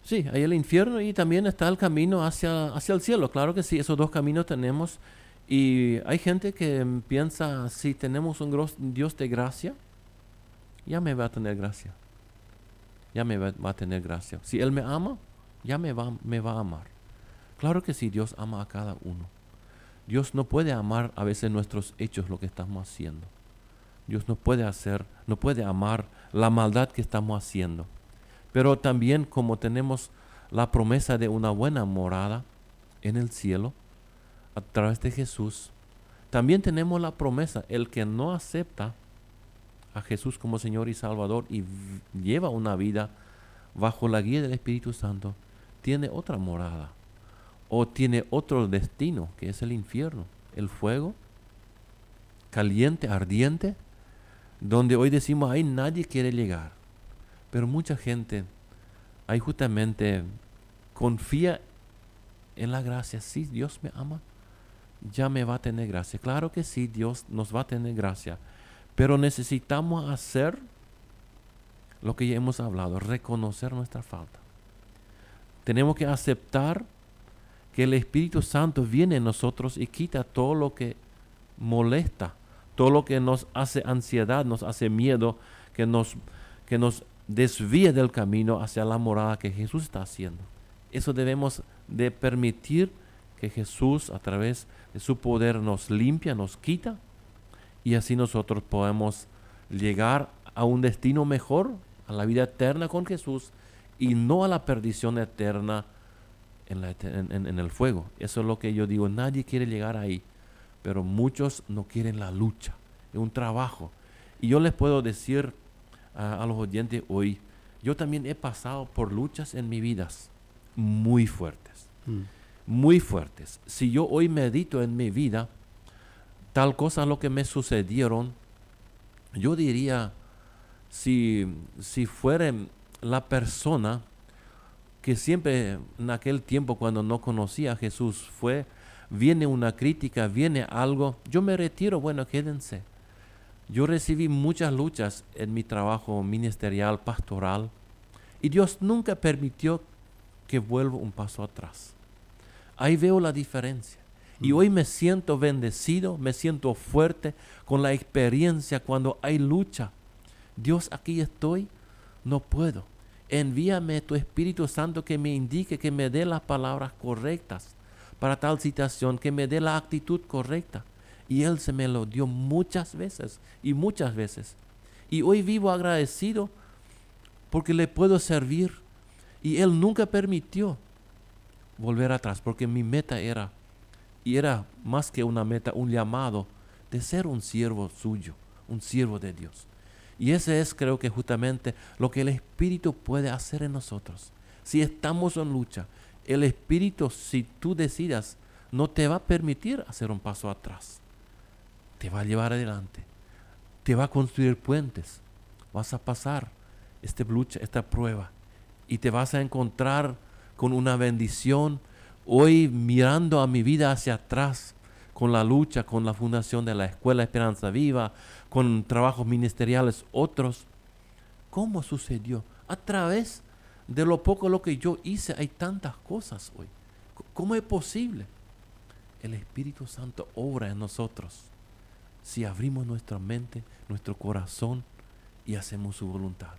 sí, hay el infierno y también está el camino hacia el cielo. Claro que sí, esos dos caminos tenemos. Y hay gente que piensa, si tenemos un Dios de gracia, ya me va a tener gracia. Ya me va a tener gracia. Si Él me ama, ya me va a amar. Claro que sí, Dios ama a cada uno. Dios no puede amar a veces nuestros hechos, lo que estamos haciendo. Dios no puede amar la maldad que estamos haciendo. Pero también como tenemos la promesa de una buena morada en el cielo, a través de Jesús, también tenemos la promesa, el que no acepta a Jesús como Señor y Salvador y lleva una vida bajo la guía del Espíritu Santo, tiene otra morada o tiene otro destino, que es el infierno, el fuego caliente, ardiente, donde hoy decimos, ahí nadie quiere llegar. Pero mucha gente ahí justamente confía en la gracia. Sí, Dios me ama, ya me va a tener gracia. Claro que sí, Dios nos va a tener gracia. Pero necesitamos hacer lo que ya hemos hablado, reconocer nuestra falta. Tenemos que aceptar que el Espíritu Santo viene en nosotros y quita todo lo que molesta, todo lo que nos hace ansiedad, nos hace miedo, que nos desvíe del camino hacia la morada que Jesús está haciendo. Eso debemos de permitir que Jesús a través de su poder nos limpia, nos quita, y así nosotros podemos llegar a un destino mejor, a la vida eterna con Jesús, y no a la perdición eterna en el fuego. Eso es lo que yo digo, nadie quiere llegar ahí, pero muchos no quieren la lucha, es un trabajo. Y yo les puedo decir a los oyentes hoy, yo también he pasado por luchas en mi vida muy fuertes, muy fuertes. Si yo hoy medito en mi vida, tal cosa lo que me sucedieron, yo diría, si fuera la persona que siempre en aquel tiempo cuando no conocía a Jesús viene una crítica, viene algo, yo me retiro, bueno, quédense. Yo recibí muchas luchas en mi trabajo ministerial, pastoral, y Dios nunca permitió que vuelva un paso atrás. Ahí veo la diferencia. Y hoy me siento bendecido, me siento fuerte con la experiencia cuando hay lucha. Dios, aquí estoy, no puedo. Envíame tu Espíritu Santo que me indique, que me dé las palabras correctas para tal situación, que me dé la actitud correcta. Y Él se me lo dio muchas veces y muchas veces. Y hoy vivo agradecido porque le puedo servir. Y Él nunca permitió volver atrás, porque mi meta era más que una meta, un llamado de ser un siervo suyo, un siervo de Dios. Y ese es, creo que justamente lo que el Espíritu puede hacer en nosotros. Si estamos en lucha, el Espíritu, si tú decidas, no te va a permitir hacer un paso atrás. Te va a llevar adelante. Te va a construir puentes. Vas a pasar esta lucha, esta prueba. Y te vas a encontrar con una bendición. Hoy mirando a mi vida hacia atrás, con la lucha, con la fundación de la Escuela Esperanza Viva, con trabajos ministeriales, otros. ¿Cómo sucedió? A través de lo poco lo que yo hice, hay tantas cosas hoy. ¿Cómo es posible? El Espíritu Santo obra en nosotros. Si abrimos nuestra mente, nuestro corazón y hacemos su voluntad.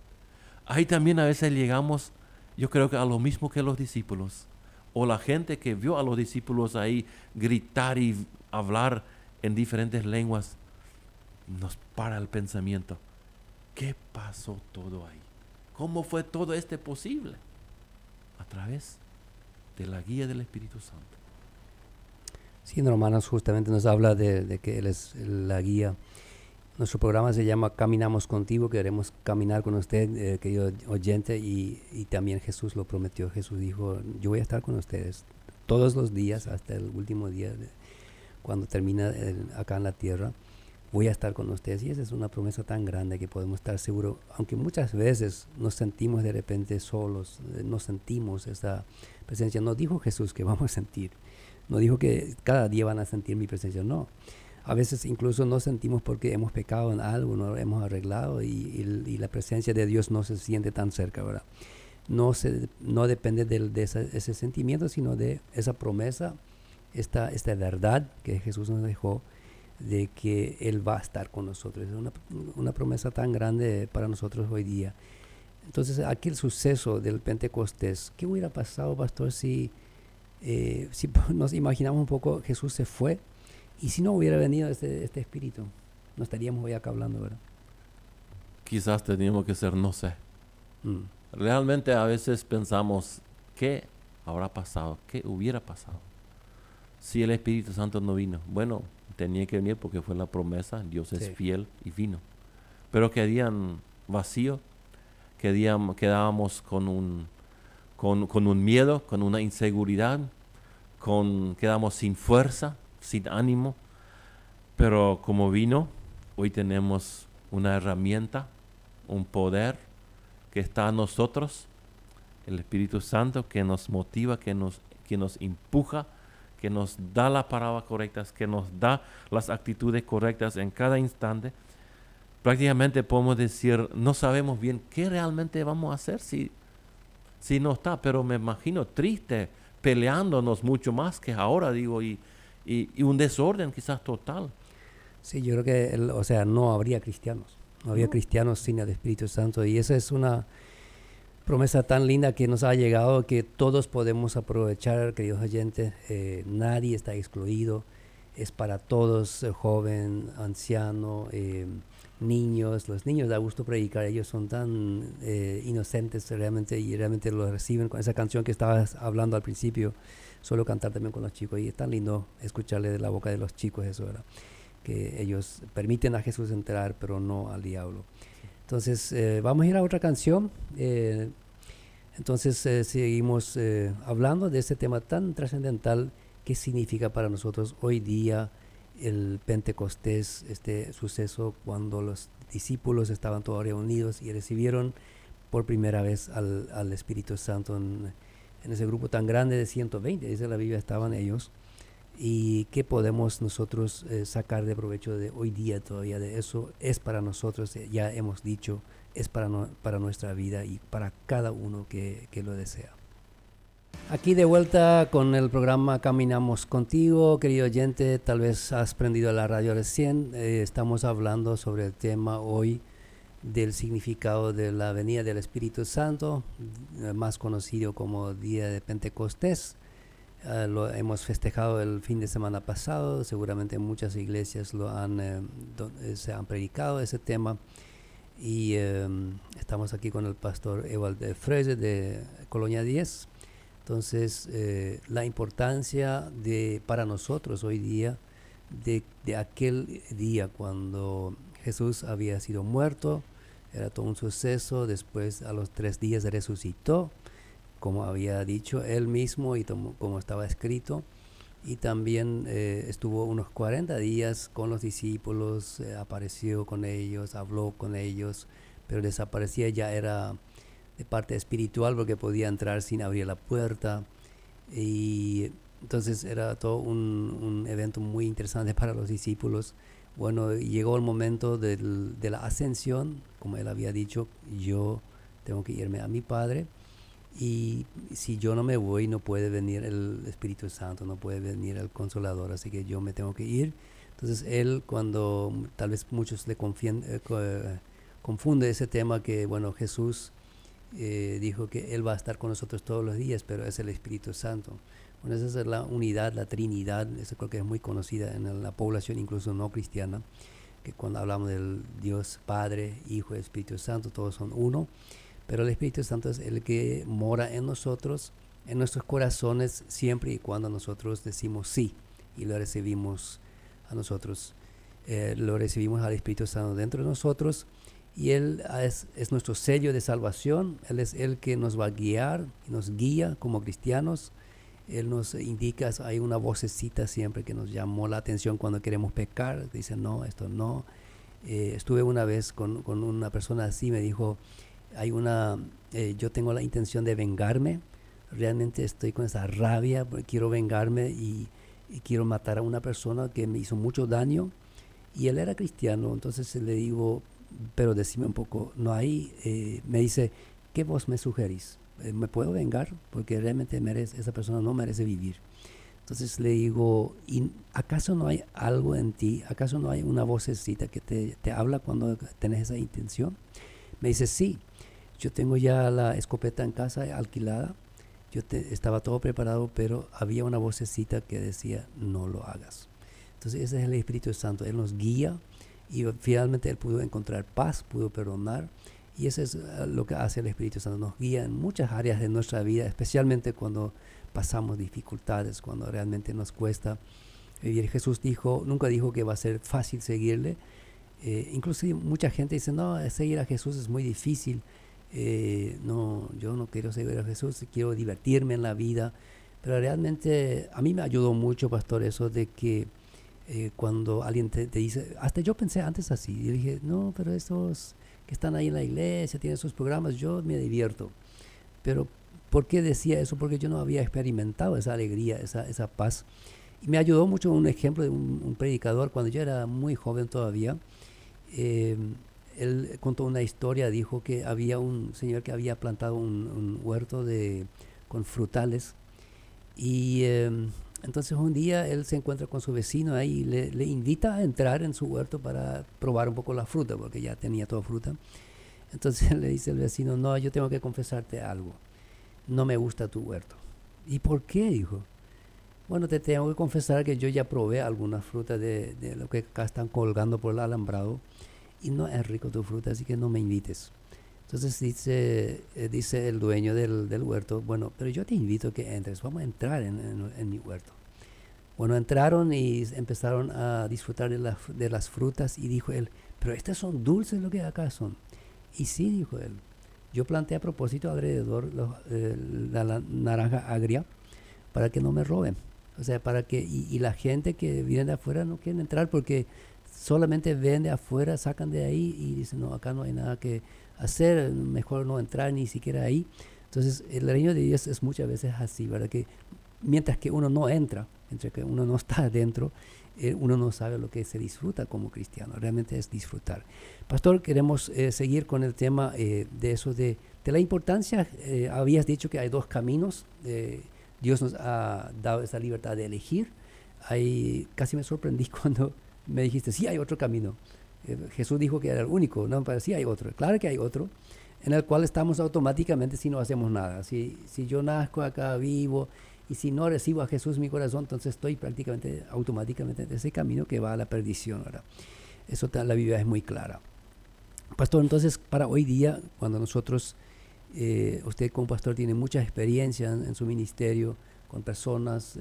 Ahí también a veces llegamos, yo creo que a lo mismo que los discípulos, o la gente que vio a los discípulos ahí gritar y hablar en diferentes lenguas, nos para el pensamiento. ¿Qué pasó todo ahí? ¿Cómo fue todo esto posible? A través de la guía del Espíritu Santo. Sí, en Romanos justamente nos habla de que Él es la guía. Nuestro programa se llama Caminamos Contigo, queremos caminar con usted, querido oyente, y también Jesús lo prometió. Jesús dijo, yo voy a estar con ustedes todos los días hasta el último día, cuando termina acá en la tierra. Voy a estar con ustedes, y esa es una promesa tan grande que podemos estar seguros, aunque muchas veces nos sentimos de repente solos, no sentimos esa presencia. No dijo Jesús que vamos a sentir, no dijo que cada día van a sentir mi presencia, no. A veces incluso no sentimos porque hemos pecado en algo, no lo hemos arreglado, y la presencia de Dios no se siente tan cerca, ¿verdad? No depende de ese sentimiento, sino de esa promesa, esta verdad que Jesús nos dejó, de que Él va a estar con nosotros. Es una promesa tan grande para nosotros hoy día. Entonces, aquel suceso del Pentecostés, ¿qué hubiera pasado, pastor, si nos imaginamos un poco, Jesús se fue, y si no hubiera venido este Espíritu? No estaríamos hoy acá hablando, ¿verdad? Quizás teníamos que ser, no sé. Realmente a veces pensamos, ¿qué habrá pasado? ¿Qué hubiera pasado si el Espíritu Santo no vino? Bueno, tenía que venir porque fue la promesa, Dios es fiel y vino. Pero quedarían vacíos, quedábamos con un miedo, con una inseguridad, quedamos sin fuerza, sin ánimo. Pero como vino, hoy tenemos una herramienta, un poder que está en nosotros, el Espíritu Santo, que nos motiva, que nos empuja, que nos da las palabras correctas, que nos da las actitudes correctas en cada instante. Prácticamente podemos decir, no sabemos bien qué realmente vamos a hacer si no está, pero me imagino triste, peleándonos mucho más que ahora, digo, y un desorden quizás total. Sí, yo creo que, no habría cristianos, no habría cristianos sin el Espíritu Santo, y esa es una promesa tan linda que nos ha llegado, que todos podemos aprovechar, queridos oyentes. Nadie está excluido, es para todos, joven, anciano, niños. Los niños da gusto predicar, ellos son tan inocentes realmente, y realmente lo reciben con esa canción que estabas hablando al principio. Suelo cantar también con los chicos, y es tan lindo escucharle de la boca de los chicos eso, ¿verdad? Que ellos permiten a Jesús entrar, pero no al diablo. Entonces, vamos a ir a otra canción. Entonces, seguimos hablando de este tema tan trascendental. ¿Qué significa para nosotros hoy día el Pentecostés, este suceso cuando los discípulos estaban todos reunidos y recibieron por primera vez al Espíritu Santo en ese grupo tan grande de 120? Dice la Biblia, estaban ellos. ¿Y qué podemos nosotros sacar de provecho de hoy día todavía de eso? Es para nosotros, ya hemos dicho, es para nuestra vida y para cada uno que lo desea. Aquí de vuelta con el programa Caminamos Contigo, querido oyente. Tal vez has prendido la radio recién. Estamos hablando sobre el tema hoy del significado de la venida del Espíritu Santo, más conocido como Día de Pentecostés. Lo hemos festejado el fin de semana pasado. Seguramente muchas iglesias se han predicado ese tema, y estamos aquí con el pastor Ewald Frese de Colonia 10. Entonces, la importancia para nosotros hoy día de aquel día cuando Jesús había sido muerto, era todo un suceso. Después, a los 3 días resucitó, como había dicho él mismo y como estaba escrito, y también estuvo unos 40 días con los discípulos, apareció con ellos, habló con ellos, pero desaparecía, ya era de parte espiritual porque podía entrar sin abrir la puerta, y entonces era todo un evento muy interesante para los discípulos. Bueno, llegó el momento de la ascensión, como él había dicho, yo tengo que irme a mi Padre, y si yo no me voy, no puede venir el Espíritu Santo, no puede venir el Consolador, así que yo me tengo que ir. Entonces él, cuando tal vez muchos le confunde ese tema que, bueno, Jesús dijo que Él va a estar con nosotros todos los días, pero es el Espíritu Santo. Bueno, esa es la unidad, la Trinidad, eso creo que es muy conocida en la población incluso no cristiana, que cuando hablamos del Dios Padre, Hijo y Espíritu Santo, todos son uno, pero el Espíritu Santo es el que mora en nosotros, en nuestros corazones, siempre y cuando nosotros decimos sí y lo recibimos a nosotros, lo recibimos al Espíritu Santo dentro de nosotros, y Él es nuestro sello de salvación. Él es el que nos va a guiar, nos guía como cristianos. Él nos indica, hay una vocecita siempre que nos llamó la atención cuando queremos pecar, dice no, esto no. Estuve una vez con una persona así, me dijo, yo tengo la intención de vengarme, realmente estoy con esa rabia, quiero vengarme y quiero matar a una persona que me hizo mucho daño, y él era cristiano. Entonces le digo, pero decime un poco, no hay, me dice, ¿qué vos me sugerís? ¿Me puedo vengar? Porque realmente esa persona no merece vivir. Entonces le digo, ¿y acaso no hay algo en ti? ¿Acaso no hay una vocecita que te habla cuando tenés esa intención? Me dice, sí, yo tengo ya la escopeta en casa alquilada, estaba todo preparado, pero había una vocecita que decía, no lo hagas. Entonces ese es el Espíritu Santo, Él nos guía, y finalmente Él pudo encontrar paz, pudo perdonar, y eso es lo que hace el Espíritu Santo, nos guía en muchas áreas de nuestra vida, especialmente cuando pasamos dificultades, cuando realmente nos cuesta vivir. Jesús nunca dijo que va a ser fácil seguirle, inclusive mucha gente dice, no, seguir a Jesús es muy difícil, no, yo no quiero seguir a Jesús, quiero divertirme en la vida, pero realmente a mí me ayudó mucho, pastor, eso de que cuando alguien te dice, hasta yo pensé antes así, y dije, no, pero estos que están ahí en la iglesia, tienen sus programas, yo me divierto. Pero ¿por qué decía eso? Porque yo no había experimentado esa alegría, esa paz. Y me ayudó mucho un ejemplo de un predicador cuando yo era muy joven todavía. Él contó una historia, dijo que había un señor que había plantado un huerto con frutales, y entonces un día él se encuentra con su vecino ahí y le invita a entrar en su huerto para probar un poco la fruta, porque ya tenía toda fruta. Entonces le dice el vecino, no, yo tengo que confesarte algo, no me gusta tu huerto. ¿Y por qué? Dijo. Bueno, te tengo que confesar que yo ya probé algunas frutas de lo que acá están colgando por el alambrado, y no es rico tu fruta, así que no me invites. Entonces dice el dueño del huerto, bueno, pero yo te invito a que entres, vamos a entrar en mi huerto. Bueno, entraron y empezaron a disfrutar de las frutas, y dijo él, pero estas son dulces lo que acá son. Y sí, dijo él, yo planté a propósito alrededor la naranja agria para que no me roben. O sea, para que, y la gente que viene de afuera no quieren entrar porque solamente ven de afuera, sacan de ahí y dicen, no, acá no hay nada que hacer, mejor no entrar ni siquiera ahí. Entonces el reino de Dios es muchas veces así, ¿verdad? Que mientras que uno no entra, entre que uno no está adentro, uno no sabe lo que se disfruta como cristiano, realmente es disfrutar. Pastor, queremos seguir con el tema de eso, de la importancia. Habías dicho que hay dos caminos, Dios nos ha dado esa libertad de elegir. Casi me sorprendí cuando me dijiste, sí hay otro camino. Jesús dijo que era el único, no, pero sí hay otro. Claro que hay otro, en el cual estamos automáticamente si no hacemos nada. Si yo nazco acá, vivo, y si no recibo a Jesús en mi corazón, entonces estoy prácticamente automáticamente en ese camino que va a la perdición, ¿verdad? Eso la Biblia es muy clara. Pastor, entonces para hoy día, cuando nosotros, usted como pastor tiene mucha experiencia en su ministerio, con personas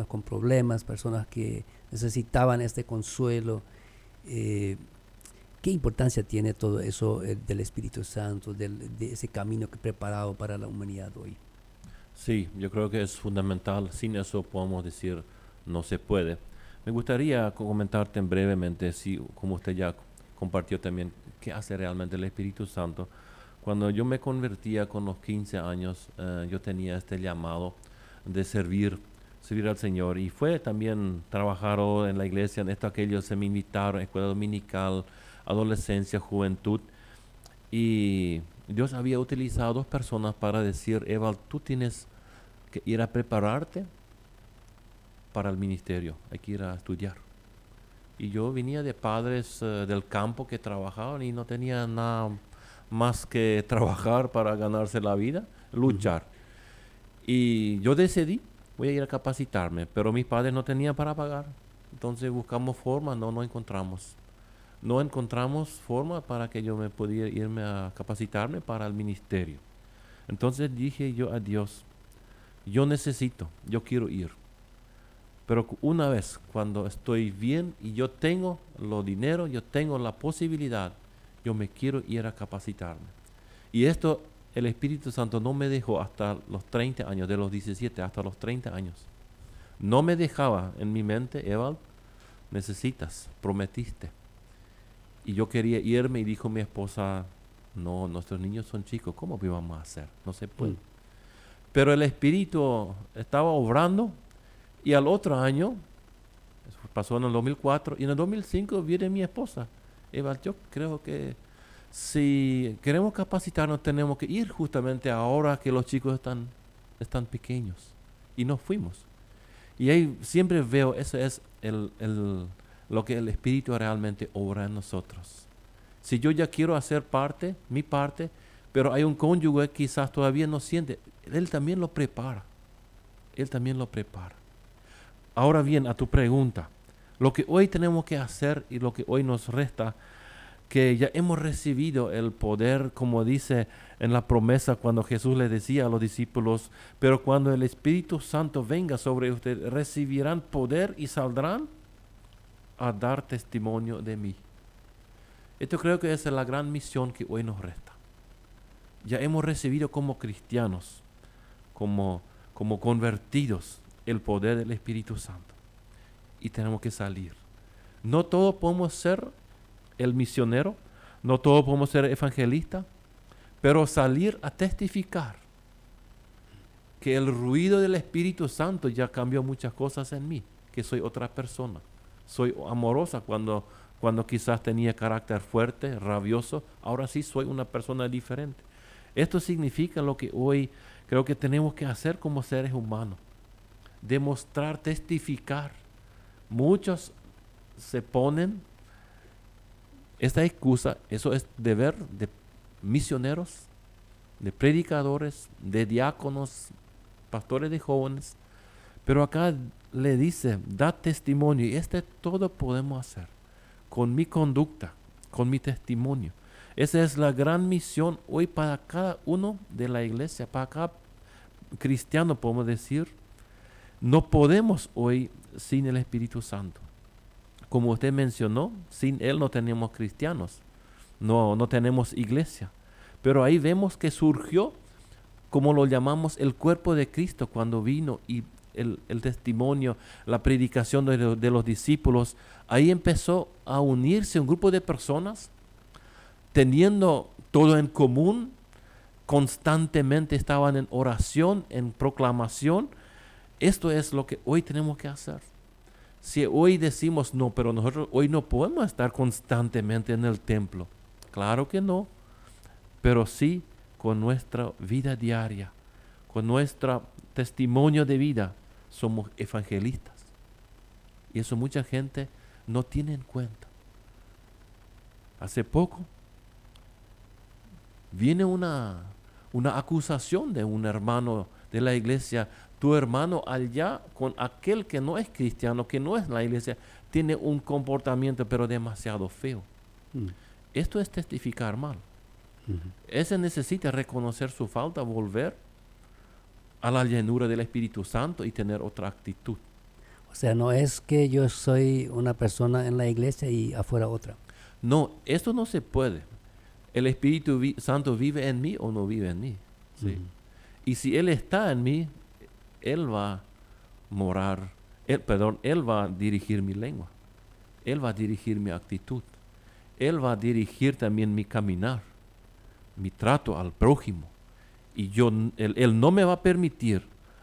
con problemas, personas que necesitaban este consuelo, ¿qué importancia tiene todo eso del Espíritu Santo, de ese camino preparado para la humanidad hoy? Sí, yo creo que es fundamental. Sin eso podemos decir no se puede. Me gustaría comentarte brevemente, como usted ya compartió también, qué hace realmente el Espíritu Santo. Cuando yo me convertía con los 15 años, yo tenía este llamado de servir al Señor, y fue también trabajar en la iglesia, en esto, aquello, se me invitaron, escuela dominical, adolescencia, juventud, y Dios había utilizado 2 personas para decir, Eva, tú tienes que ir a prepararte para el ministerio, hay que ir a estudiar. Y yo venía de padres del campo que trabajaban y no tenía nada más que trabajar para ganarse la vida, luchar. Y yo decidí, voy a ir a capacitarme, pero mis padres no tenían para pagar. Entonces buscamos forma, no encontramos. No encontramos forma para que yo me pudiera irme a capacitarme para el ministerio. Entonces dije yo a Dios, yo quiero ir. Pero una vez cuando estoy bien y yo tengo los dinero, yo tengo la posibilidad, yo me quiero ir a capacitarme. Y esto el Espíritu Santo no me dejó hasta los 30 años, de los 17 hasta los 30 años. No me dejaba en mi mente, Evald, necesitas, prometiste. Y yo quería irme y dijo mi esposa, no, nuestros niños son chicos, ¿cómo vamos a hacer? No se puede. Pero el Espíritu estaba obrando y al otro año, eso pasó en el 2004, y en el 2005 viene mi esposa. Evald, yo creo que si queremos capacitarnos tenemos que ir justamente ahora que los chicos están pequeños. Y nos fuimos. Y ahí siempre veo, eso es lo que el Espíritu realmente obra en nosotros. Si yo ya quiero hacer mi parte, pero hay un cónyuge que quizás todavía no siente, Él también lo prepara. Él también lo prepara. Ahora bien, a tu pregunta, lo que hoy tenemos que hacer y lo que hoy nos resta, que ya hemos recibido el poder, como dice en la promesa cuando Jesús le decía a los discípulos, pero cuando el Espíritu Santo venga sobre ustedes, recibirán poder y saldrán a dar testimonio de mí. Esto creo que es la gran misión que hoy nos resta. Ya hemos recibido como cristianos, como convertidos, el poder del Espíritu Santo. Y tenemos que salir. No todos podemos ser el misionero, no todos podemos ser evangelistas, pero salir a testificar que el ruido del Espíritu Santo ya cambió muchas cosas en mí, que soy otra persona. Soy amorosa cuando quizás tenía carácter fuerte, rabioso, ahora sí soy una persona diferente. Esto significa lo que hoy creo que tenemos que hacer como seres humanos. Demostrar, testificar. Muchos se ponen esta excusa, eso es deber de misioneros, de predicadores, de diáconos, pastores de jóvenes. Pero acá le dice, da testimonio. Y todo podemos hacer con mi conducta, con mi testimonio. Esa es la gran misión hoy para cada uno de la iglesia, para cada cristiano podemos decir. No podemos hoy sin el Espíritu Santo. Como usted mencionó, sin Él no tenemos cristianos, no tenemos iglesia. Pero ahí vemos que surgió, como lo llamamos, el cuerpo de Cristo cuando vino y el testimonio, la predicación de los discípulos. Ahí empezó a unirse un grupo de personas, teniendo todo en común, constantemente estaban en oración, en proclamación. Esto es lo que hoy tenemos que hacer. Si hoy decimos, no, pero nosotros hoy no podemos estar constantemente en el templo. Claro que no, pero sí con nuestra vida diaria, con nuestro testimonio de vida, somos evangelistas. Y eso mucha gente no tiene en cuenta. Hace poco viene una acusación de un hermano de la iglesia. Tu hermano allá con aquel que no es cristiano, que no es la iglesia, tiene un comportamiento pero demasiado feo. Esto es testificar mal. Ese necesita reconocer su falta, volver a la llenura del Espíritu Santo y tener otra actitud. O sea, no es que yo soy una persona en la iglesia y afuera otra. No, esto no se puede. El Espíritu Santo vive en mí o no vive en mí. ¿Sí? Y si Él está en mí, Él va a morar, Él va a dirigir mi lengua. Él va a dirigir mi actitud. Él va a dirigir también mi caminar, mi trato al prójimo. Y Él no me va a permitir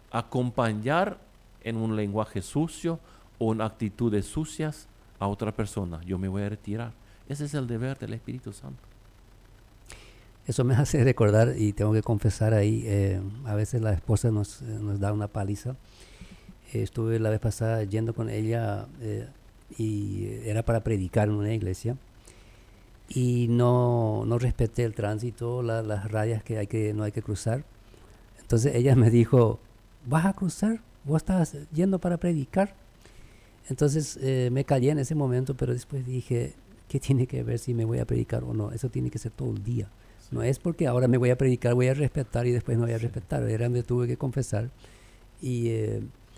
acompañar en un lenguaje sucio o en actitudes sucias a otra persona. Yo me voy a retirar. Ese es el deber del Espíritu Santo. Eso me hace recordar, y tengo que confesar ahí, a veces la esposa nos da una paliza. Estuve la vez pasada yendo con ella y era para predicar en una iglesia. Y no respeté el tránsito, las rayas que no hay que cruzar. Entonces ella me dijo, ¿vas a cruzar? ¿Vos estás yendo para predicar? Entonces me callé en ese momento, pero después dije, ¿qué tiene que ver si me voy a predicar o no? Eso tiene que ser todo el día. No es porque ahora me voy a predicar, voy a respetar y después no voy a respetar. Era donde tuve que confesar. Y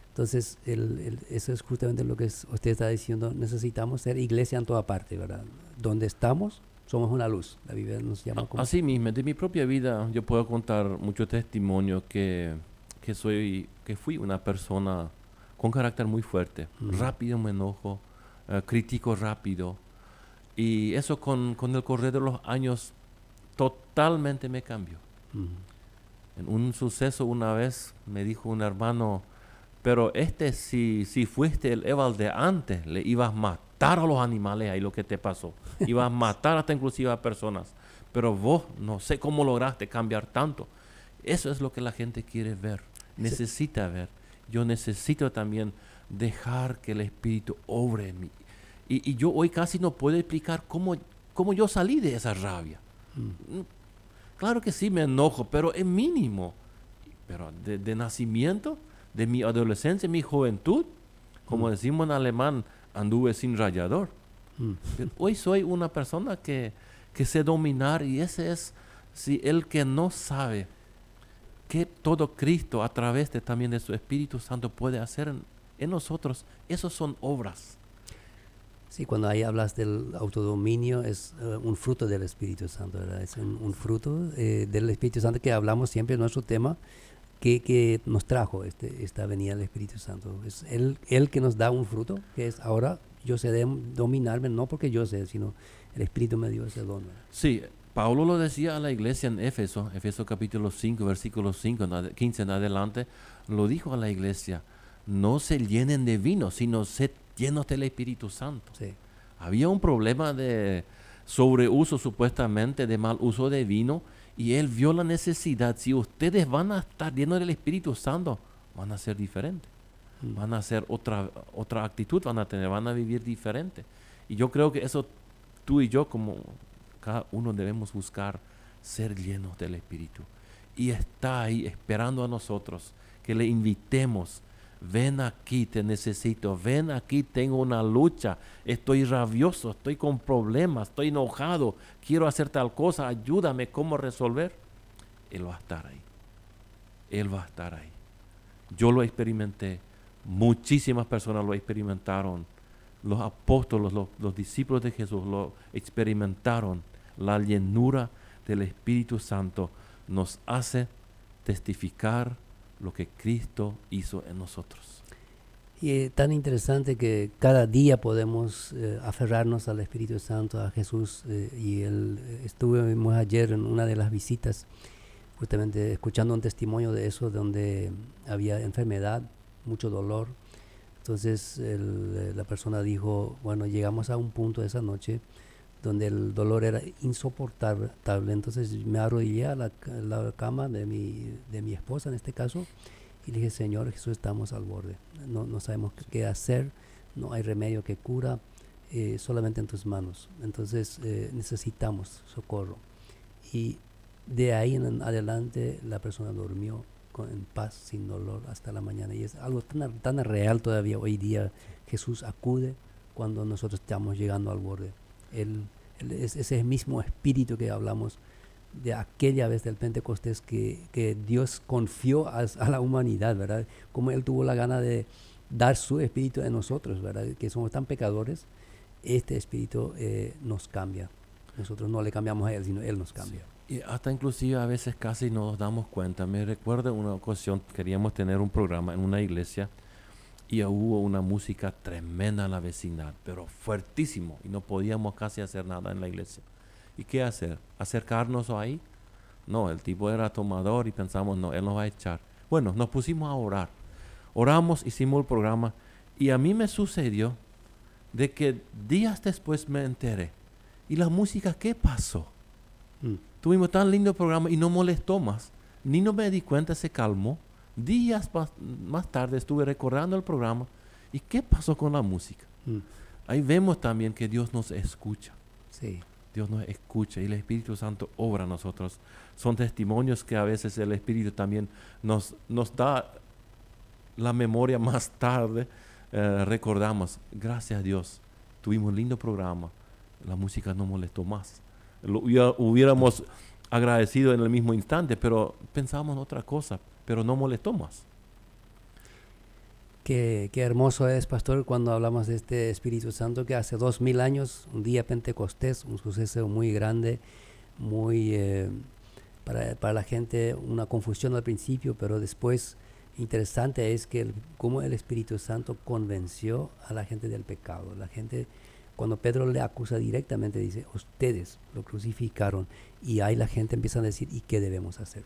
entonces eso es justamente lo que usted está diciendo. Necesitamos ser iglesia en toda parte, ¿verdad? Donde estamos, somos una luz. La Biblia nos llama como... Así mismo, de mi propia vida yo puedo contar mucho testimonio que fui una persona con carácter muy fuerte. Rápido me enojo, critico rápido. Y eso con el correr de los años totalmente me cambió. En un suceso una vez me dijo un hermano, pero si fuiste el Eval de antes, le ibas a matar a los animales ahí lo que te pasó. Ibas a matar hasta inclusive a personas. Pero vos no sé cómo lograste cambiar tanto. Eso es lo que la gente quiere ver, necesita ver. Yo necesito también dejar que el Espíritu obre en mí. Y yo hoy casi no puedo explicar cómo yo salí de esa rabia. Claro que sí me enojo, pero es mínimo. Pero de nacimiento, de mi adolescencia, mi juventud, como decimos en alemán, anduve sin rallador. Hoy soy una persona que sé dominar, y ese es el que no sabe que todo Cristo a través también de su Espíritu Santo puede hacer en nosotros. Esos son obras. Sí, cuando ahí hablas del autodominio, es un fruto del Espíritu Santo, ¿verdad? Es un fruto del Espíritu Santo que hablamos siempre en nuestro tema, que nos trajo esta venida del Espíritu Santo. Es él que nos da un fruto, que es ahora yo sé dominarme, no porque yo sé, sino el Espíritu me dio ese don, ¿verdad? Sí, Pablo lo decía a la iglesia en Éfeso capítulo 5, versículo 15 en adelante, lo dijo a la iglesia, no se llenen de vino, sino sed llenos del Espíritu Santo. Sí. Había un problema de sobreuso supuestamente, de mal uso de vino, y él vio la necesidad. Si ustedes van a estar llenos del Espíritu Santo, van a ser diferentes. Van a hacer otra actitud, van a vivir diferente. Y yo creo que eso tú y yo, como cada uno, debemos buscar ser llenos del Espíritu. Y está ahí esperando a nosotros que le invitemos. Ven aquí, te necesito. Ven aquí, tengo una lucha. Estoy rabioso, estoy con problemas, estoy enojado. Quiero hacer tal cosa, ayúdame, ¿cómo resolver? Él va a estar ahí. Él va a estar ahí. Yo lo experimenté. Muchísimas personas lo experimentaron. Los apóstoles, los discípulos de Jesús lo experimentaron. La llenura del Espíritu Santo nos hace testificar lo que Cristo hizo en nosotros. Y es tan interesante que cada día podemos aferrarnos al Espíritu Santo, a Jesús. Estuvimos ayer en una de las visitas, justamente escuchando un testimonio de eso, donde había enfermedad, mucho dolor. Entonces la persona dijo, bueno, llegamos a un punto esa noche donde el dolor era insoportable. Entonces me arrodillé a la cama de mi esposa en este caso, y le dije, Señor Jesús, estamos al borde. No sabemos qué hacer, no hay remedio que cura, solamente en tus manos. Entonces necesitamos socorro. Y de ahí en adelante la persona durmió en paz, sin dolor, hasta la mañana. Y es algo tan real todavía hoy día. Jesús acude cuando nosotros estamos llegando al borde. Es ese mismo espíritu que hablamos de aquella vez del Pentecostés que Dios confió a la humanidad, ¿verdad? Como Él tuvo la gana de dar su espíritu en nosotros, ¿verdad? Que somos tan pecadores, este espíritu nos cambia. Nosotros no le cambiamos a Él, sino Él nos cambia. Y hasta inclusive a veces casi no nos damos cuenta. Me recuerdo una ocasión, queríamos tener un programa en una iglesia y hubo una música tremenda en la vecindad, pero fuertísimo, y no podíamos casi hacer nada en la iglesia. ¿Y qué hacer? ¿Acercarnos ahí? No, el tipo era tomador y pensamos, no, él nos va a echar. Bueno, nos pusimos a orar. Oramos, hicimos el programa, y a mí me sucedió de que días después me enteré. ¿Y la música qué pasó? Tuvimos tan lindo programa y no molestó más. Ni no me di cuenta, se calmó. Días más tarde estuve recordando el programa. ¿Y qué pasó con la música? ahí vemos también que Dios nos escucha. Sí. Dios nos escucha y el Espíritu Santo obra a nosotros. Son testimonios que a veces el Espíritu también nos da la memoria más tarde. Recordamos, gracias a Dios, tuvimos un lindo programa, la música no molestó más. Hubiéramos agradecido en el mismo instante, pero pensábamos en otra cosa, pero no molestó más. Qué hermoso es, pastor, cuando hablamos de este Espíritu Santo, que hace 2000 años, un día Pentecostés, un suceso muy grande, muy para la gente una confusión al principio, pero después interesante es que cómo el Espíritu Santo convenció a la gente del pecado. La gente, cuando Pedro le acusa directamente, dice, ustedes lo crucificaron, y ahí la gente empieza a decir, ¿y qué debemos hacer?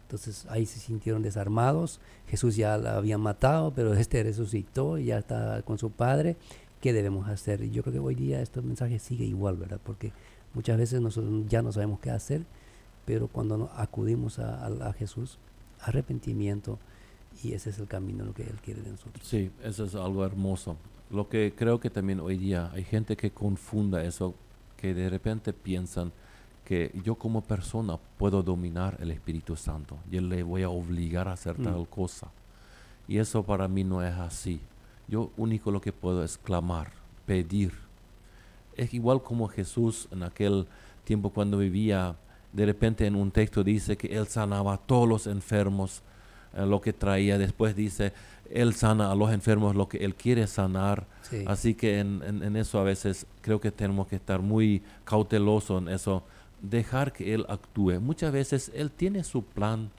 Entonces ahí se sintieron desarmados. Jesús ya la habían matado, pero resucitó y ya está con su Padre. ¿Qué debemos hacer? Y yo creo que hoy día este mensaje sigue igual, ¿verdad? Porque muchas veces nosotros ya no sabemos qué hacer, pero cuando acudimos a Jesús, arrepentimiento, y ese es el camino, lo que Él quiere de nosotros. Sí, eso es algo hermoso. Lo que creo que también hoy día hay gente que confunda eso, que de repente piensan que yo como persona puedo dominar el Espíritu Santo. Yo le voy a obligar a hacer tal cosa. Y eso para mí no es así. Yo único lo que puedo es clamar, pedir. Es igual como Jesús en aquel tiempo cuando vivía, de repente en un texto dice que Él sanaba a todos los enfermos, lo que traía. Después dice, Él sana a los enfermos lo que Él quiere sanar. Sí. Así que en eso a veces creo que tenemos que estar muy cautelosos en eso. Dejar que Él actúe. Muchas veces Él tiene su plan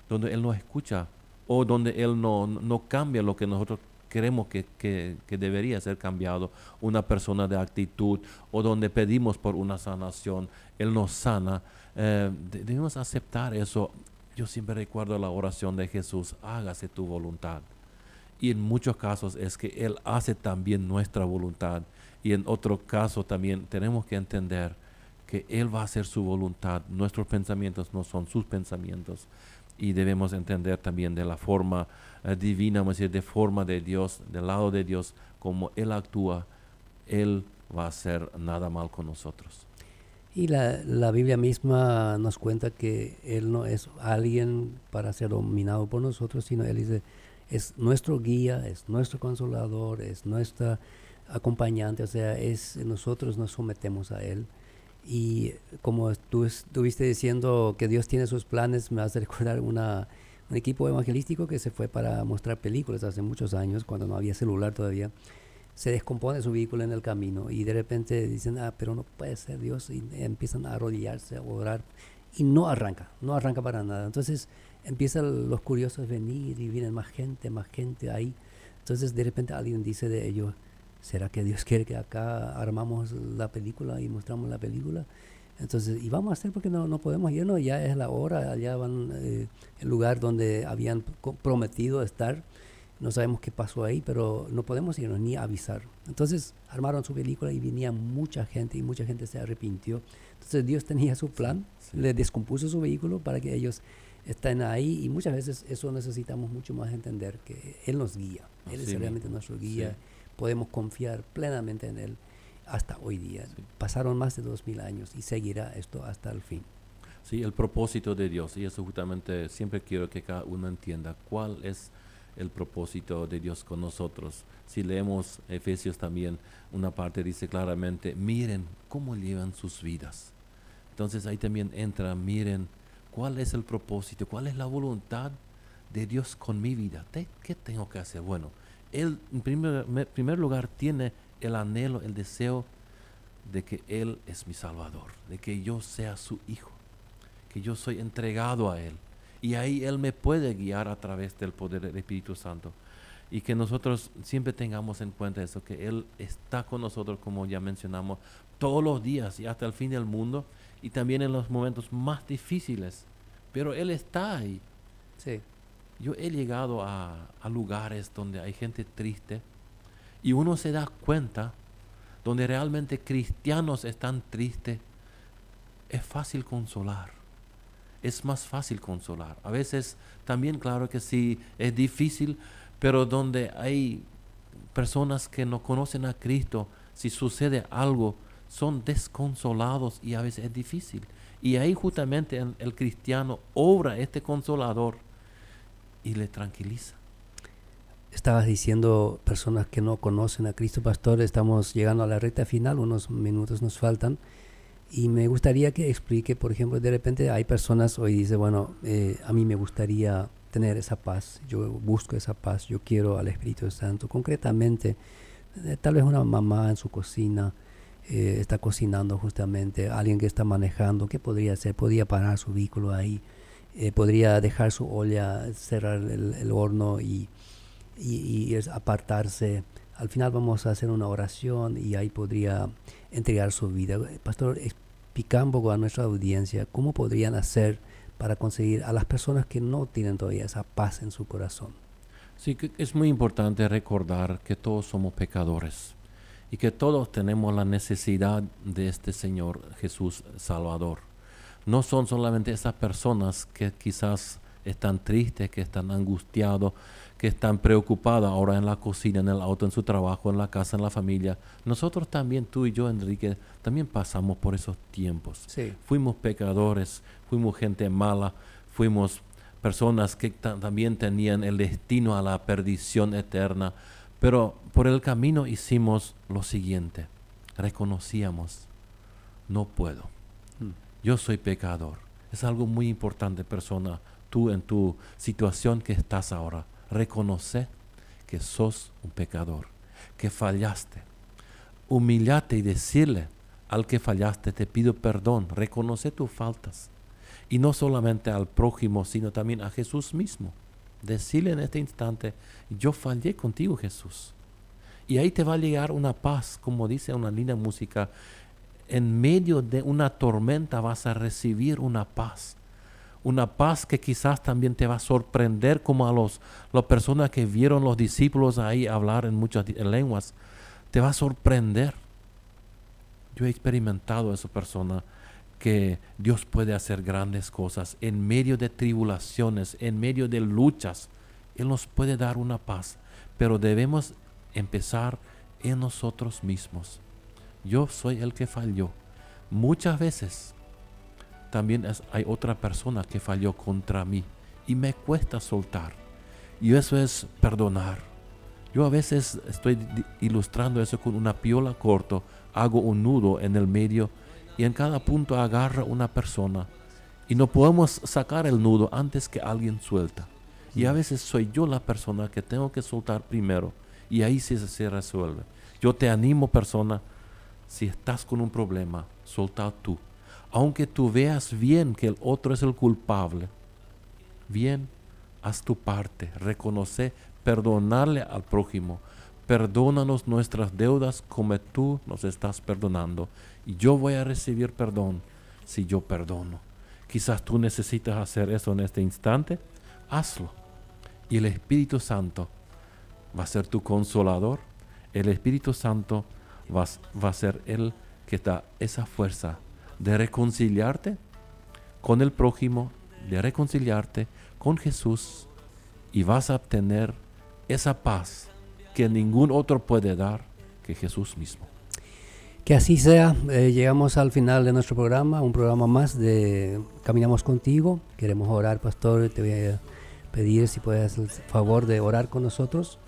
donde Él no escucha o donde Él no cambia lo que nosotros queremos que debería ser cambiado. Una persona de actitud o donde pedimos por una sanación, Él nos sana. Debemos aceptar eso. Yo siempre recuerdo la oración de Jesús, hágase tu voluntad. Y en muchos casos es que Él hace también nuestra voluntad. Y en otro caso también tenemos que entender que Él va a hacer su voluntad. Nuestros pensamientos no son sus pensamientos. Y debemos entender también de la forma divina, vamos a decir, de forma de Dios, del lado de Dios, como Él actúa, Él va a hacer nada mal con nosotros. Y la Biblia misma nos cuenta que Él no es alguien para ser dominado por nosotros, sino Él dice, es nuestro guía, es nuestro consolador, es nuestro acompañante, o sea, nosotros nos sometemos a Él. Y como tú estuviste diciendo que Dios tiene sus planes, me hace recordar un equipo evangelístico que se fue para mostrar películas hace muchos años, cuando no había celular todavía. Se descompone su vehículo en el camino y de repente dicen, pero no puede ser Dios, y empiezan a arrodillarse, a orar, y no arranca para nada. Entonces empiezan los curiosos a venir y vienen más gente ahí. Entonces de repente alguien dice de ellos, ¿será que Dios quiere que acá armamos la película y mostramos la película? Entonces, y vamos a hacer porque no podemos irnos, ya es la hora, allá van el lugar donde habían prometido estar. No sabemos qué pasó ahí, pero no podemos irnos ni avisar. Entonces armaron su película y venía mucha gente y mucha gente se arrepintió. Entonces Dios tenía su plan, le descompuso su vehículo para que ellos estén ahí, y muchas veces eso necesitamos mucho más entender, que Él nos guía, Él es realmente nuestro guía. Podemos confiar plenamente en Él hasta hoy día. Pasaron más de 2000 años y seguirá esto hasta el fin. Sí, el propósito de Dios, y eso justamente siempre quiero que cada uno entienda cuál es el propósito de Dios con nosotros. Si leemos Efesios también, una parte dice claramente, miren cómo llevan sus vidas. Entonces ahí también entra, miren cuál es el propósito, cuál es la voluntad de Dios con mi vida. ¿Qué tengo que hacer? Bueno, Él en primer lugar tiene el anhelo, el deseo de que Él es mi Salvador, de que yo sea su hijo, que yo soy entregado a Él. Y ahí Él me puede guiar a través del poder del Espíritu Santo. Y que nosotros siempre tengamos en cuenta eso, que Él está con nosotros, como ya mencionamos, todos los días y hasta el fin del mundo, y también en los momentos más difíciles. Pero Él está ahí. Sí. Yo he llegado a lugares donde hay gente triste y uno se da cuenta, donde realmente cristianos están tristes, es fácil consolar. Es más fácil consolar. A veces también, claro que sí, es difícil, pero donde hay personas que no conocen a Cristo, si sucede algo, son desconsolados y a veces es difícil. Y ahí justamente el cristiano obra este consolador y le tranquiliza. Estabas diciendo personas que no conocen a Cristo, pastor. Estamos llegando a la recta final, unos minutos nos faltan. Y me gustaría que explique, por ejemplo, de repente hay personas hoy dice, bueno, a mí me gustaría tener esa paz, yo busco esa paz, yo quiero al Espíritu Santo. Concretamente, tal vez una mamá en su cocina está cocinando justamente, alguien que está manejando, ¿qué podría hacer? Podría parar su vehículo ahí, podría dejar su olla, cerrar el horno y apartarse. Al final vamos a hacer una oración y ahí podría entregar su vida. Pastor, explica un poco a nuestra audiencia cómo podrían hacer para conseguir a las personas que no tienen todavía esa paz en su corazón. Sí, que es muy importante recordar que todos somos pecadores y que todos tenemos la necesidad de este Señor Jesús Salvador. No son solamente esas personas que quizás están tristes, que están angustiados, que están preocupadas ahora en la cocina, en el auto, en su trabajo, en la casa, en la familia. Nosotros también, tú y yo, Enrique, también pasamos por esos tiempos. Sí. Fuimos pecadores, fuimos gente mala, fuimos personas que también tenían el destino a la perdición eterna, pero por el camino hicimos lo siguiente: reconocíamos, no puedo, yo soy pecador. Es algo muy importante, persona, tú en tu situación que estás ahora, reconoce que sos un pecador, que fallaste, humillate y decirle al que fallaste, te pido perdón, reconoce tus faltas. Y no solamente al prójimo, sino también a Jesús mismo. Decirle en este instante, yo fallé contigo, Jesús. Y ahí te va a llegar una paz, como dice una linda música. En medio de una tormenta vas a recibir una paz. Una paz que quizás también te va a sorprender, como a las personas que vieron los discípulos ahí hablar en muchas lenguas. Te va a sorprender. Yo he experimentado a esa persona, que Dios puede hacer grandes cosas en medio de tribulaciones, en medio de luchas. Él nos puede dar una paz, pero debemos empezar en nosotros mismos. Yo soy el que falló. Muchas veces también hay otra persona que falló contra mí y me cuesta soltar. Y eso es perdonar. Yo a veces estoy ilustrando eso con una piola corta, hago un nudo en el medio y en cada punto agarra una persona y no podemos sacar el nudo antes que alguien suelta. Y a veces soy yo la persona que tengo que soltar primero y ahí sí se resuelve. Yo te animo, persona, si estás con un problema, solta tú. Aunque tú veas bien que el otro es el culpable, bien, haz tu parte, reconoce, perdonarle al prójimo. Perdónanos nuestras deudas como tú nos estás perdonando. Y yo voy a recibir perdón si yo perdono. Quizás tú necesitas hacer eso en este instante. Hazlo. Y el Espíritu Santo va a ser tu consolador. El Espíritu Santo va a ser el que da esa fuerza de reconciliarte con el prójimo, de reconciliarte con Jesús. Y vas a obtener esa paz que ningún otro puede dar que Jesús mismo. Que así sea. Llegamos al final de nuestro programa, un programa más de Caminamos Contigo. Queremos orar, pastor. Te voy a pedir si puedes hacer el favor de orar con nosotros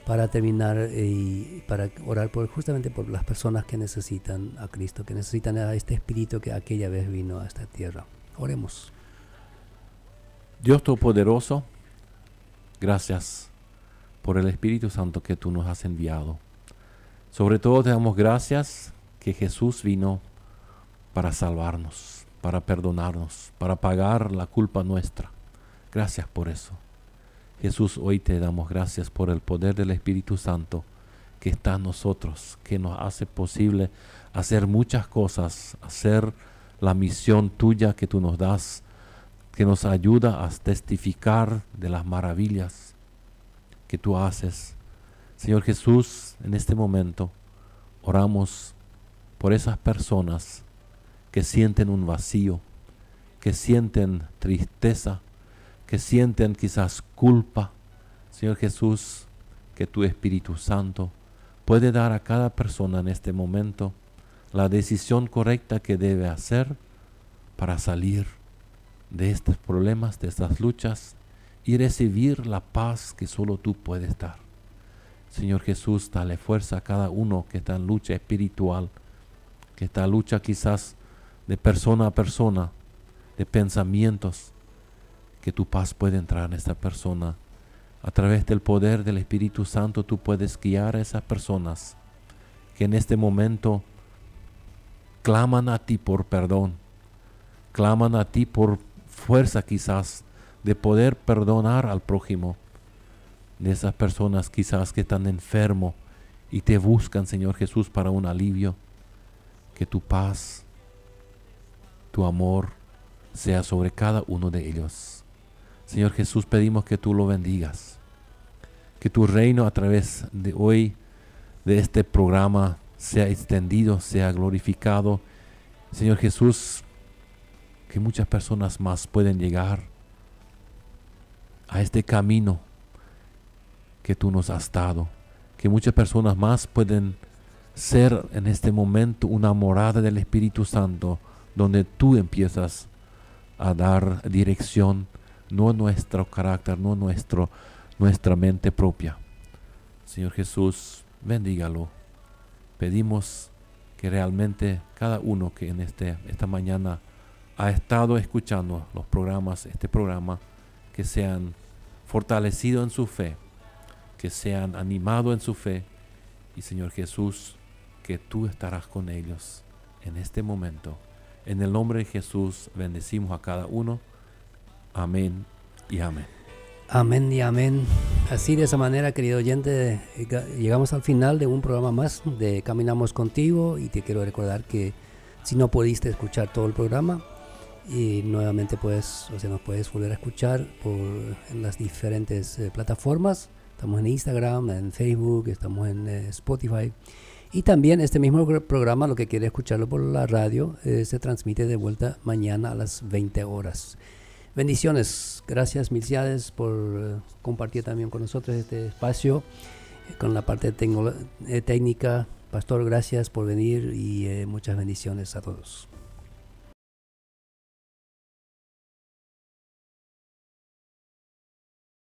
para terminar y para orar justamente por las personas que necesitan a Cristo, que necesitan a este Espíritu que aquella vez vino a esta tierra. Oremos. Dios Todopoderoso, gracias por el Espíritu Santo que tú nos has enviado. Sobre todo te damos gracias que Jesús vino para salvarnos, para perdonarnos, para pagar la culpa nuestra. Gracias por eso. Jesús, hoy te damos gracias por el poder del Espíritu Santo que está en nosotros, que nos hace posible hacer muchas cosas, hacer la misión tuya que tú nos das, que nos ayuda a testificar de las maravillas que tú haces. Señor Jesús, en este momento oramos por esas personas que sienten un vacío, que sienten tristeza, que sienten quizás culpa. Señor Jesús, que tu Espíritu Santo puede dar a cada persona en este momento la decisión correcta que debe hacer para salir de estos problemas, de estas luchas y recibir la paz que solo tú puedes dar. Señor Jesús, dale fuerza a cada uno que está en lucha espiritual, que está en lucha quizás de persona a persona, de pensamientos, que tu paz puede entrar en esta persona. A través del poder del Espíritu Santo tú puedes guiar a esas personas que en este momento claman a ti por perdón, claman a ti por fuerza quizás de poder perdonar al prójimo, de esas personas quizás que están enfermos y te buscan, Señor Jesús, para un alivio. Que tu paz, tu amor sea sobre cada uno de ellos. Señor Jesús, pedimos que tú lo bendigas, que tu reino a través de hoy, de este programa, sea extendido, sea glorificado. Señor Jesús, que muchas personas más pueden llegar a este camino que tú nos has dado, que muchas personas más pueden ser en este momento una morada del Espíritu Santo, donde tú empiezas a dar dirección, no nuestro carácter, no nuestra mente propia. Señor Jesús, bendígalo. Pedimos que realmente cada uno que en esta mañana ha estado escuchando los programas, este programa, que sean fortalecidos en su fe, que sean animados en su fe, y Señor Jesús, que tú estarás con ellos en este momento. En el nombre de Jesús bendecimos a cada uno. Amén y amén. Amén y amén. Así, de esa manera, querido oyente, llegamos al final de un programa más de Caminamos Contigo, y te quiero recordar que si no pudiste escuchar todo el programa, y nuevamente nos puedes volver a escuchar en las diferentes plataformas. Estamos en Instagram, en Facebook, estamos en Spotify. Y también este mismo programa, lo que quiere escucharlo por la radio, se transmite de vuelta mañana a las 20 horas. Bendiciones. Gracias, Milciades, por compartir también con nosotros este espacio con la parte técnica. Pastor, gracias por venir y muchas bendiciones a todos.